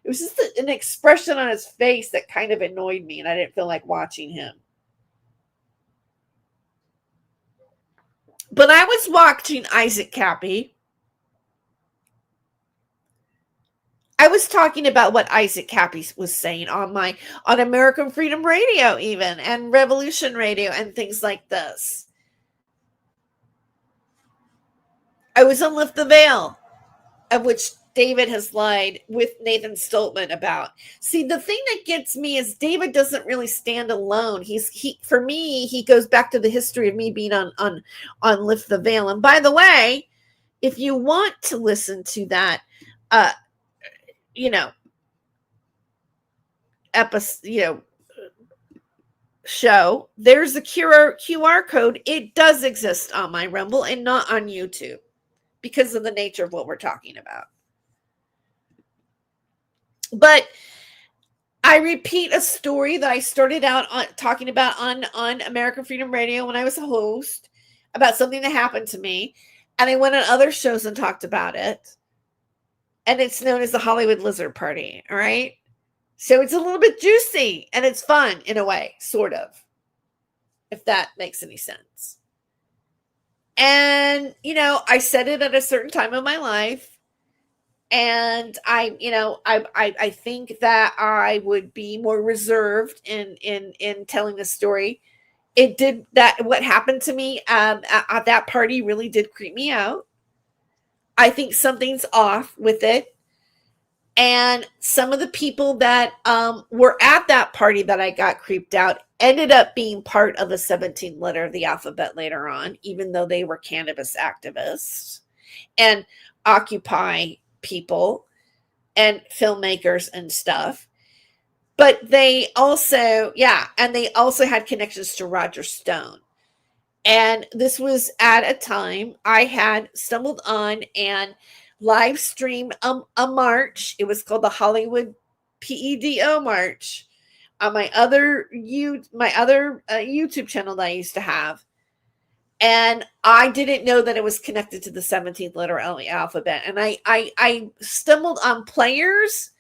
was just an expression on his face that kind of annoyed me and I didn't feel like watching him. But I was watching Isaac Cappy. I was talking about what Isaac Cappy was saying on American Freedom Radio even, and Revolution Radio and things like this. I was on Lift the Veil, of which David has lied with Nathan Stoltman about. See, the thing that gets me is David doesn't really stand alone. For me, he goes back to the history of me being on Lift the Veil. And by the way, if you want to listen to that, episode, show, there's a QR code. It does exist on my Rumble and not on YouTube because of the nature of what we're talking about. But I repeat a story that I started out talking about on American Freedom Radio when I was a host, about something that happened to me. And I went on other shows and talked about it. And it's known as the Hollywood Lizard Party. All right. So it's a little bit juicy and it's fun in a way, sort of, if that makes any sense. And, I said it at a certain time in my life. And I think that I would be more reserved in telling the story. What happened to me at that party really did creep me out. I think something's off with it. And some of the people that were at that party that I got creeped out ended up being part of the 17th letter of the alphabet later on, even though they were cannabis activists and Occupy people and filmmakers and stuff. But they also had connections to Roger Stone. And this was at a time I had stumbled on and live stream a march. It was called the Hollywood PEDO March on my other YouTube channel that I used to have. And I didn't know that it was connected to the 17th letter of the alphabet. And I stumbled on Players.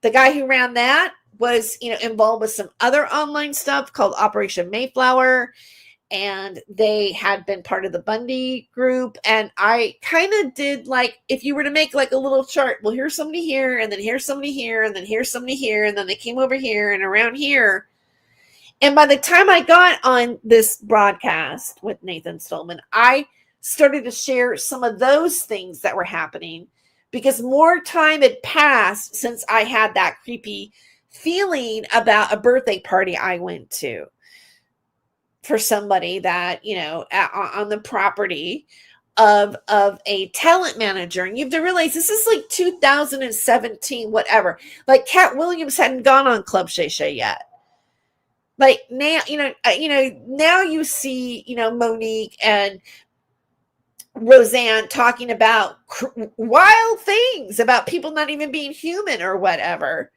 The guy who ran that was, involved with some other online stuff called Operation Mayflower. And they had been part of the Bundy group. And I kind of did if you were to make a little chart, well, here's somebody here, and then here's somebody here, and then here's somebody here, and then they came over here and around here. And by the time I got on this broadcast with Nathan Stoltman, I started to share some of those things that were happening because more time had passed since I had that creepy feeling about a birthday party I went to for somebody that, on the property of a talent manager. And you have to realize this is 2017, whatever. Cat Williams hadn't gone on Club Shay Shay yet. Now, now you see, Monique and Roseanne talking about wild things about people not even being human or whatever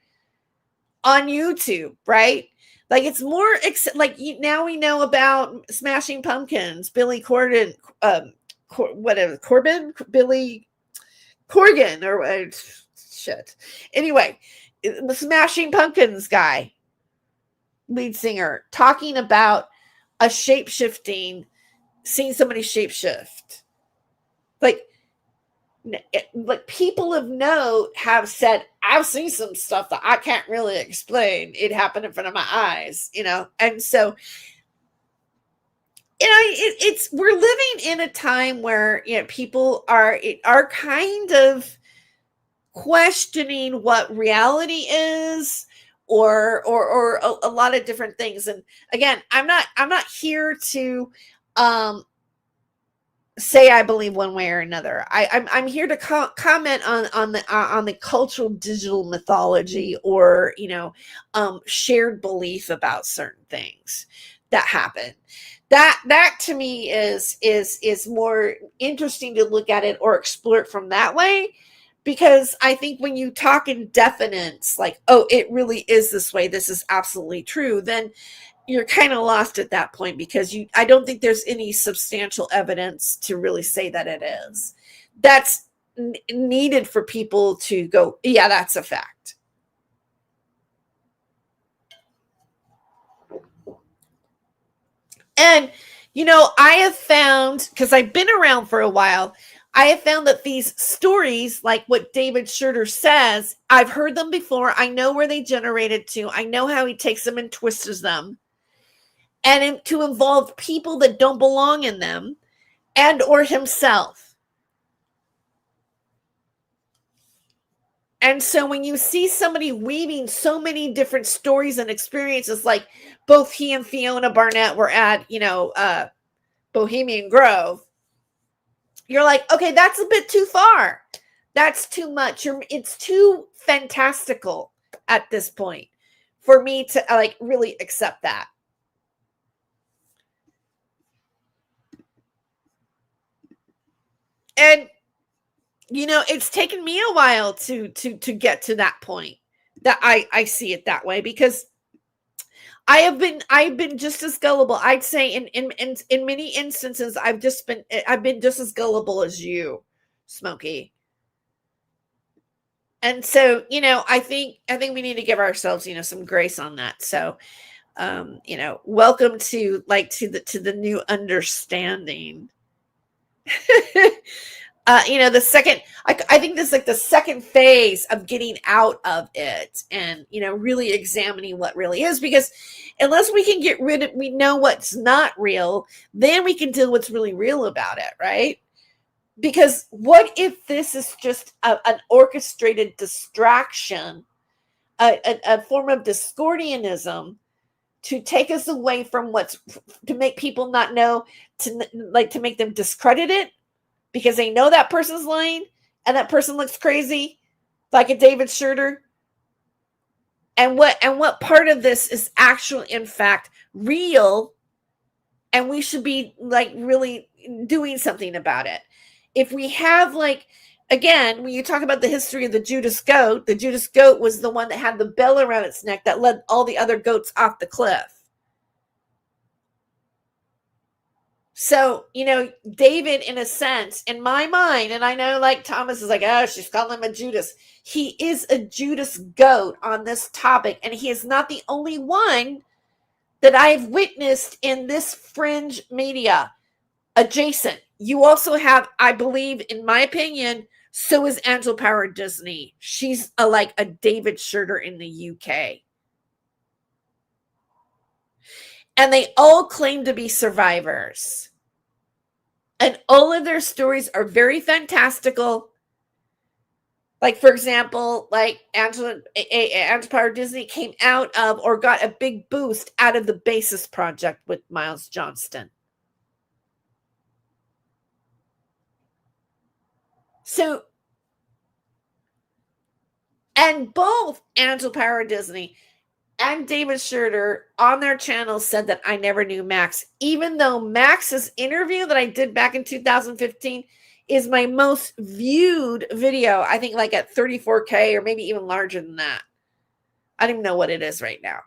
on YouTube, right? It's more now we know about Smashing Pumpkins, Billy Corgan, Billy Corgan, or shit. Anyway, the Smashing Pumpkins guy, lead singer, talking about a seeing somebody shapeshift. People of note have said, I've seen some stuff that I can't really explain. It happened in front of my eyes, and so, we're living in a time where, people are kind of questioning what reality is, or a lot of different things. And again, I'm not here to say I believe one way or another. I'm here to comment on the cultural digital mythology, or shared belief about certain things that happen. That to me is more interesting to look at it or explore it from that way, because I think when you talk in definites, oh, it really is this way, this is absolutely true, then you're kind of lost at that point, because I don't think there's any substantial evidence to really say that it is. That's needed for people to go, yeah, that's a fact. And, I have found, because I've been around for a while, I have found that these stories, like what David Schurter says, I've heard them before. I know where they generated to. I know how he takes them and twists them, and to involve people that don't belong in them, and or himself. And so when you see somebody weaving so many different stories and experiences, like both he and Fiona Barnett were at, Bohemian Grove, you're like, okay, that's a bit too far. That's too much. It's too fantastical at this point for me to like really accept that. And it's taken me a while to get to that point that I see it that way, because I've been just as gullible. I'd say in many instances I've been just as gullible as you, Smokey. And so, I think we need to give ourselves, some grace on that. So, welcome to the new understanding. The second, I think this is like the second phase of getting out of it and, really examining what really is, because unless we can we know what's not real, then we can deal what's really real about it. Right. Because what if this is just an orchestrated distraction, a form of Discordianism to take us away from to make people not know, to make them discredit it, because they know that person's lying and that person looks crazy, like a David Schurter. And what part of this is actually, in fact, real, and we should be like really doing something about it. If we have, again, when you talk about the history of the Judas goat was the one that had the bell around its neck that led all the other goats off the cliff. So, David, in a sense, in my mind, and I know like Thomas is like, oh, she's calling him a Judas. He is a Judas goat on this topic, and he is not the only one that I've witnessed in this fringe media adjacent. You also have, I believe, in my opinion, so is Angela Power Disney. She's like a David Schurter in the UK. And they all claim to be survivors. And all of their stories are very fantastical. Like, for example, like Angela Power Disney came out of, or got a big boost out of, the Basis Project with Miles Johnston. So, and both Angela Power Disney and David Schurter on their channel said that I never knew Max, even though Max's interview that I did back in 2015 is my most viewed video. I think like at 34K or maybe even larger than that. I don't even know what it is right now.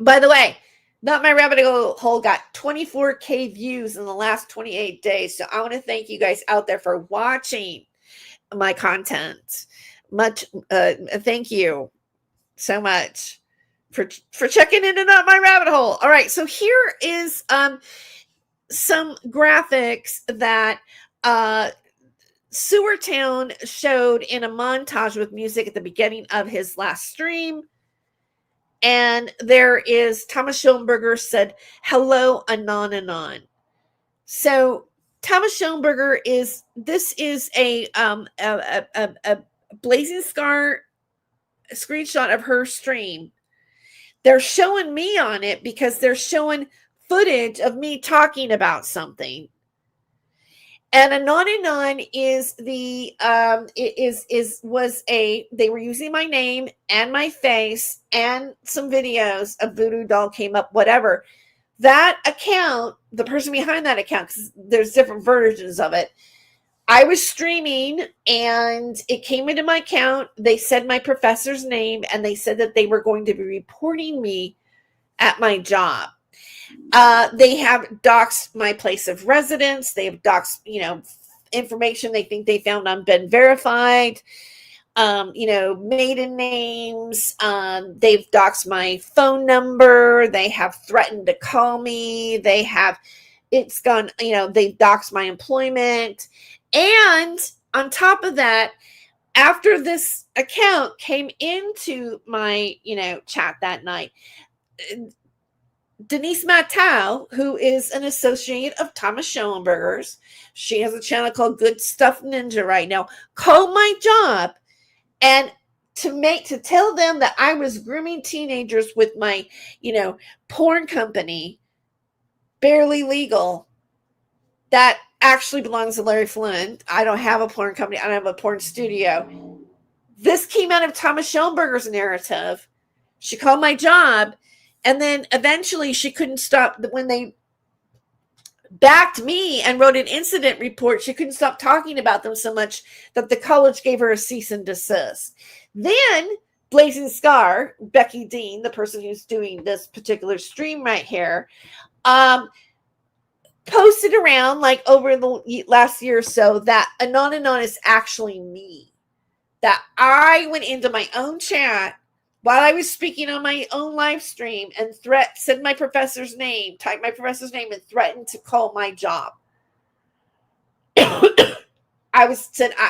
By the way, Not My Rabbit Hole got 24K views in the last 28 days. So I want to thank you guys out there for watching my content. Thank you so much for checking into Not My Rabbit Hole. All right, so here is some graphics that Sewertown showed in a montage with music at the beginning of his last stream. And there is Thomas Schoenberger said, "Hello, Anon Anon." So Thomas Schoenberger is a Blazing Scar screenshot of her stream. They're showing me on it because they're showing footage of me talking about something. And Anon Anon is they were using my name and my face and some videos of Voodoo Doll came up, whatever. That account, the person behind that account, because there's different versions of it, I was streaming and it came into my account. They said my professor's name and they said that they were going to be reporting me at my job. They have doxed my place of residence. They have doxed, information they think they found on Ben Verified. maiden names. They've doxed my phone number. They have threatened to call me. They've doxed my employment. And on top of that, after this account came into my, chat that night, Denise Matau, who is an associate of Thomas Schoenberger's, she has a channel called Good Stuff Ninja right now, called my job and to tell them that I was grooming teenagers with my, porn company, Barely Legal, that actually belongs to Larry Flynn. I don't have a porn company. I don't have a porn studio. This came out of Thomas Schoenberger's narrative. She called my job, and then eventually she couldn't stop. When they backed me and wrote an incident report, she couldn't stop talking about them so much that the college gave her a cease and desist. Then Blazing Scar, Becky Dean, the person who's doing this particular stream right here, posted around like over the last year or so that Anon is actually me. That I went into my own chat while I was speaking on my own live stream and said my professor's name, typed my professor's name, and threatened to call my job. I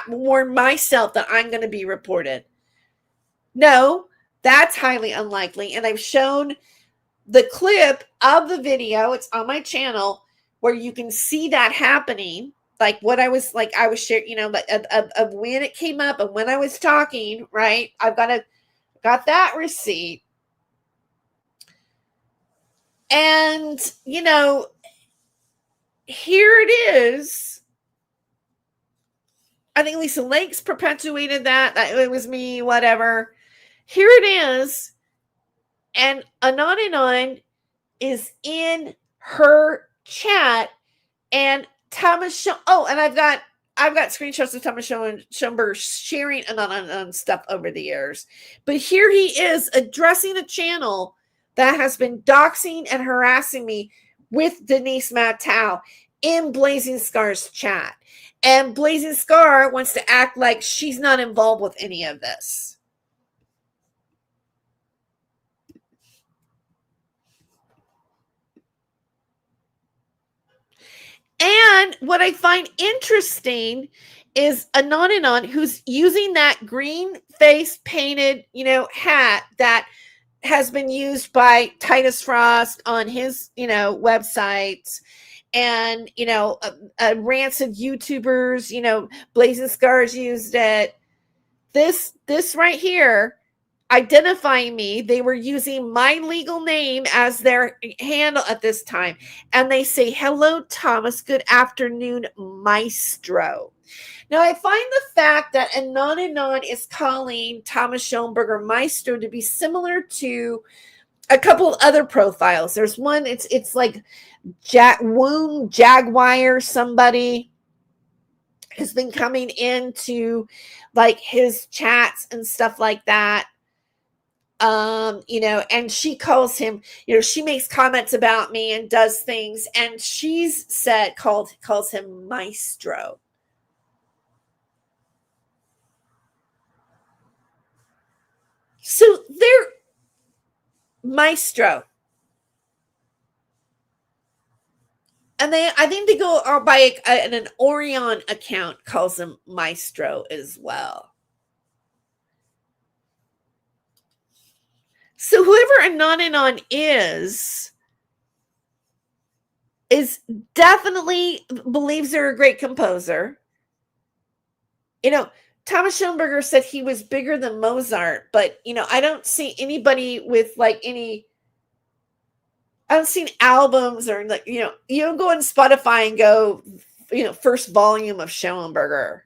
warned myself that I'm going to be reported. No, that's highly unlikely. And I've shown the clip of the video. It's on my channel where you can see that happening. Like what I was sharing, of when it came up and when I was talking, right? I've got that receipt. And, here it is. I think Lisa Lakes perpetuated that it was me, whatever. Here it is. And Anon is in her chat, and Thomas and I've got screenshots of Thomas Schoenberger sharing Anon stuff over the years. But here he is addressing a channel that has been doxing and harassing me with Denise Matau in Blazing Scar's chat. And Blazing Scar wants to act like she's not involved with any of this. And what I find interesting is Anon, who's using that green face painted, hat that has been used by Titus Frost on his, websites, and, rancid YouTubers, Blazing Scars used it. This right here, identifying me, they were using my legal name as their handle at this time. And they say, "Hello, Thomas. Good afternoon, Maestro." Now, I find the fact that Anon is calling Thomas Schoenberger Maestro to be similar to a couple of other profiles. There's one, it's like Wound Jaguar, somebody has been coming into like his chats and stuff like that. And she calls him, she makes comments about me and does things, and she's calls him Maestro. So they're Maestro. And I think they go by an Orion account calls him Maestro as well. So whoever Anon is definitely believes they're a great composer. Thomas Schoenberger said he was bigger than Mozart, but, I don't see anybody with like I haven't seen albums or like, you don't go on Spotify and go, first volume of Schoenberger.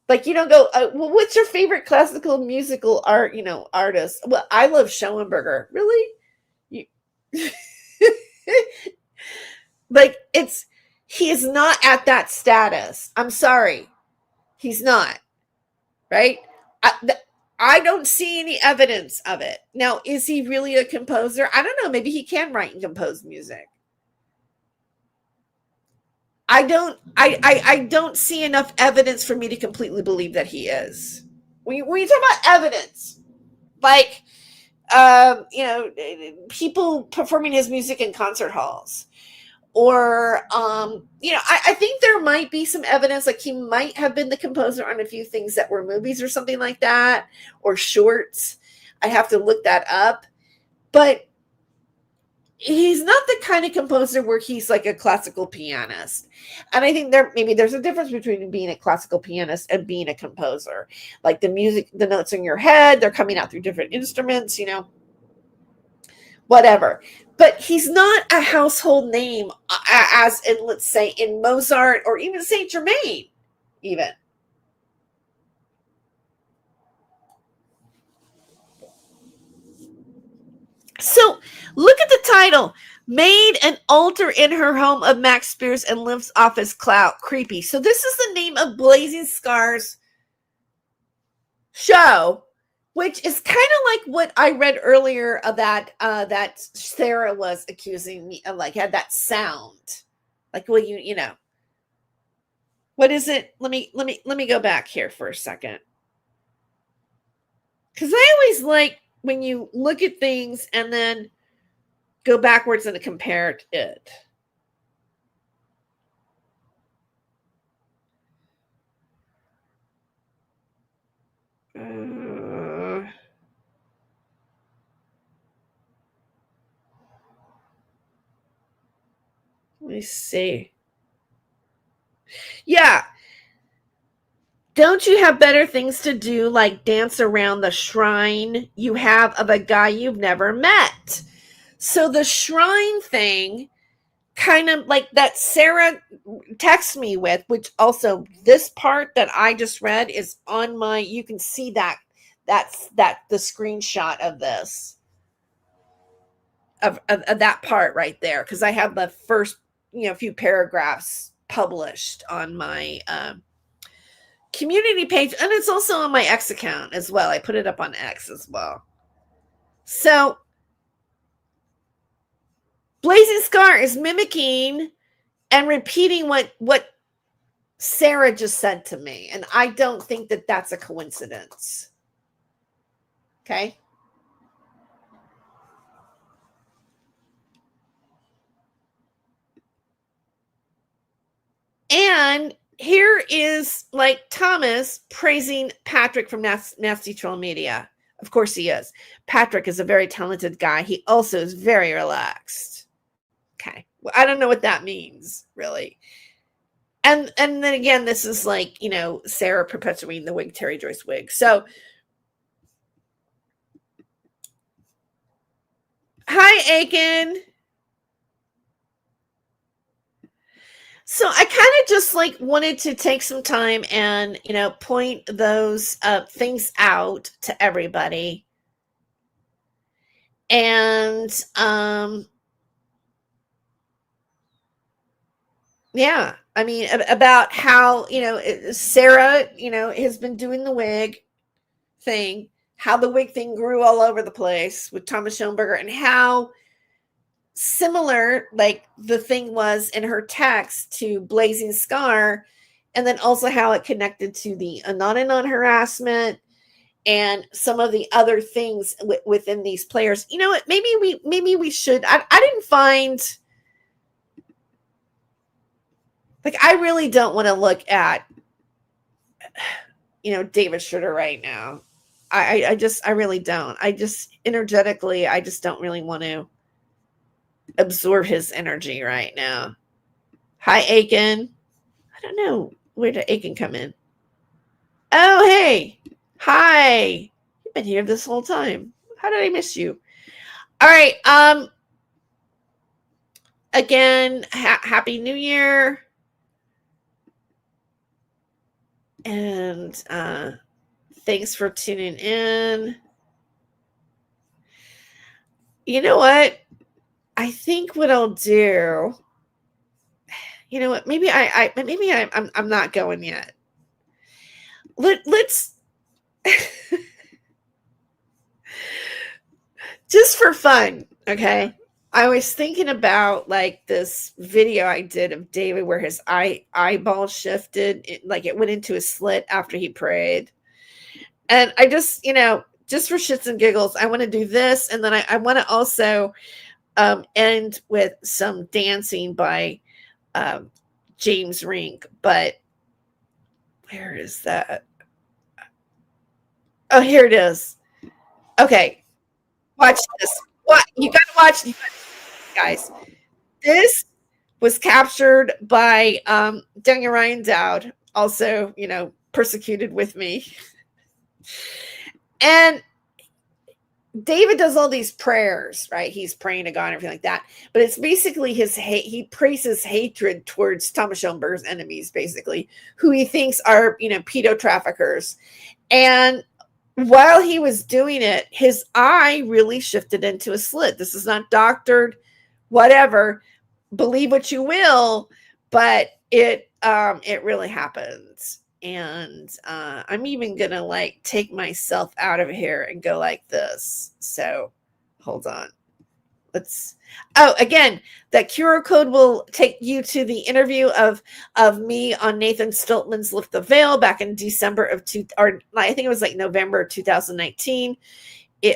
Like, you don't go, well, what's your favorite classical musical artist? Well, I love Schoenberger. Really? Like, he is not at that status. I'm sorry. He's not. Right? I don't see any evidence of it. Now, is he really a composer? I don't know. Maybe he can write and compose music. I don't see enough evidence for me to completely believe that he is when you talk about evidence, like, people performing his music in concert halls, or, I think there might be some evidence, like he might have been the composer on a few things that were movies or something like that, or shorts. I have to look that up, but he's not the kind of composer where he's like a classical pianist. And I think there's a difference between being a classical pianist and being a composer. Like the music, the notes in your head, they're coming out through different instruments, whatever. But he's not a household name as in, let's say, in Mozart or even Saint Germain, even. So look at the title. Made an altar in her home of Max Spears and lives off his clout. Creepy. So this is the name of Blazing Scars show, which is kind of like what I read earlier of that Sarah was accusing me of, like, had that sound. Like, well, what is it? Let me go back here for a second. Because I always like when you look at things and then go backwards and compare it. Let me see. Yeah. Don't you have better things to do, like dance around the shrine you have of a guy you've never met? So the shrine thing, kind of like that Sarah texted me with, which also this part that I just read is on my, you can see that's the screenshot of this, of that part right there, because I have the first few paragraphs published on my community page, and it's also on my X account as well. I put it up on X as well. So Blazing Scar is mimicking and repeating what Sarah just said to me, and I don't think that that's a coincidence. Okay. And here is like Thomas praising Patrick from Nasty Troll Media. Of course he is. Patrick is a very talented guy. He also is very relaxed. Okay. Well, I don't know what that means, really. And then again, this is like, Sarah perpetuating the WigTereJoyce wig. So, hi, Aiken. So I kind of just like wanted to take some time and, point those things out to everybody. And, yeah, I mean, about how, Sarah, has been doing the wig thing, how the wig thing grew all over the place with Thomas Schoenberger, and how similar like the thing was in her text to Blazing Scar, and then also how it connected to the Anon harassment and some of the other things within these players. You know what, maybe we should, I didn't find, like, I really don't want to look at David Schroeder right now. I really don't. I just energetically, I just don't really want to absorb his energy right now. Hi, Aiken. I don't know, where did Aiken come in? Oh, hey. Hi. You've been here this whole time. How did I miss you? All right. Again, Happy New Year. And thanks for tuning in. You know what? I think what I'll do, you know what? Maybe I'm not going yet. Let's just for fun, okay? I was thinking about like this video I did of David where his eyeball shifted, like it went into a slit after he prayed. And I just, just for shits and giggles, I want to do this. And then I want to also end with some dancing by James Rink. But where is that? Oh, here it is. Okay. Watch this. What you gotta watch, guys. This was captured by Daniel Ryan Dowd, also, persecuted with me. And David does all these prayers, right? He's praying to God and everything like that. But it's basically his hate. He prays his hatred towards Thomas Schoenberg's enemies, basically, who he thinks are, pedo traffickers. And while he was doing it, his eye really shifted into a slit. This is not doctored, whatever. Believe what you will, but it really happens. And I'm even gonna take myself out of here and go like this. So hold on. Again, that QR code will take you to the interview of me on Nathan Stoltman's Lift the Veil back in December I think it was November 2019.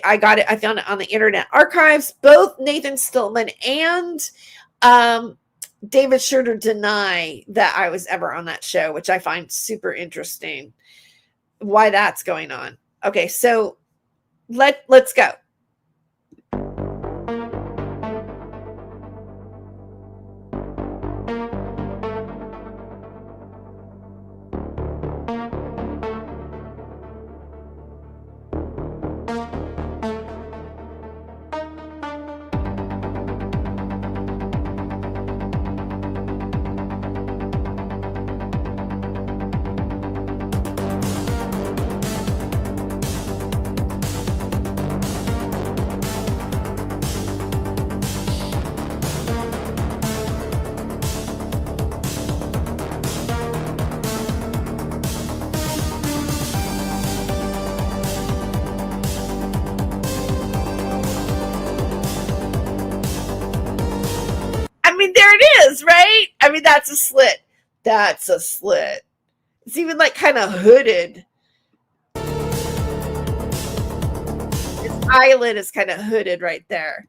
I got it. I found it on the Internet Archives. Both Nathan Stoltman and David Schroeder deny that I was ever on that show, which I find super interesting. Why that's going on. Okay, so let's go. There it is, right? That's a slit. That's a slit. It's even kind of hooded. His eyelid is kind of hooded right there.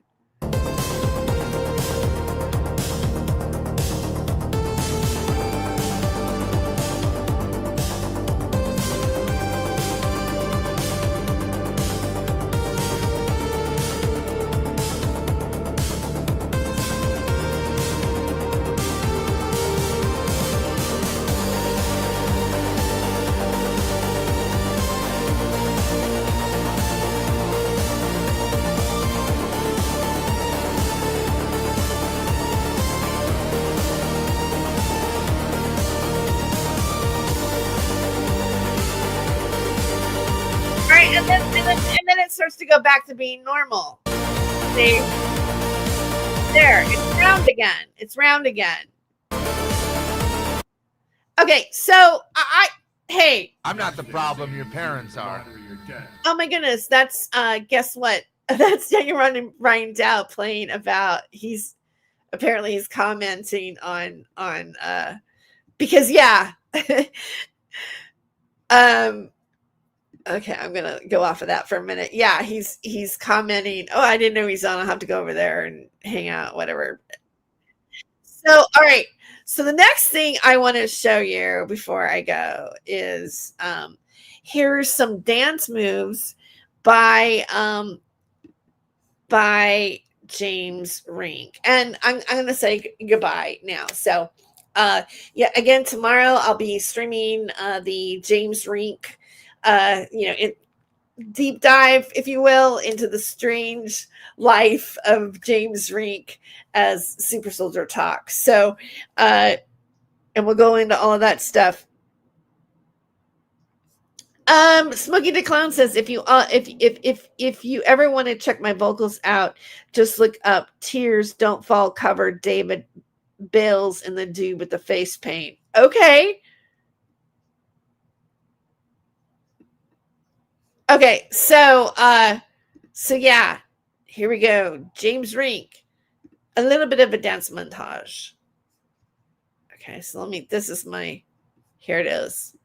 And then it starts to go back to being normal. See? There, it's round again. Okay, so hey. I'm not the problem, your parents are. Oh my goodness, that's guess what? That's Daniel Ryan Dow playing about he's commenting on because okay, I'm gonna go off of that for a minute. Yeah, he's commenting. Oh, I didn't know he's on. I'll have to go over there and hang out, whatever. So, all right. So the next thing I want to show you before I go is here's some dance moves by James Rink, and I'm gonna say goodbye now. So, again tomorrow I'll be streaming the James Rink. Deep dive, if you will, into the strange life of James Rink as Super Soldier Talk. So, and we'll go into all of that stuff. Smokey the Clown says if you ever want to check my vocals out, just look up "Tears Don't Fall" cover David Bills and the dude with the face paint. Okay. Okay, so yeah, here we go. James Rink, a little bit of a dance montage. Okay, so here it is.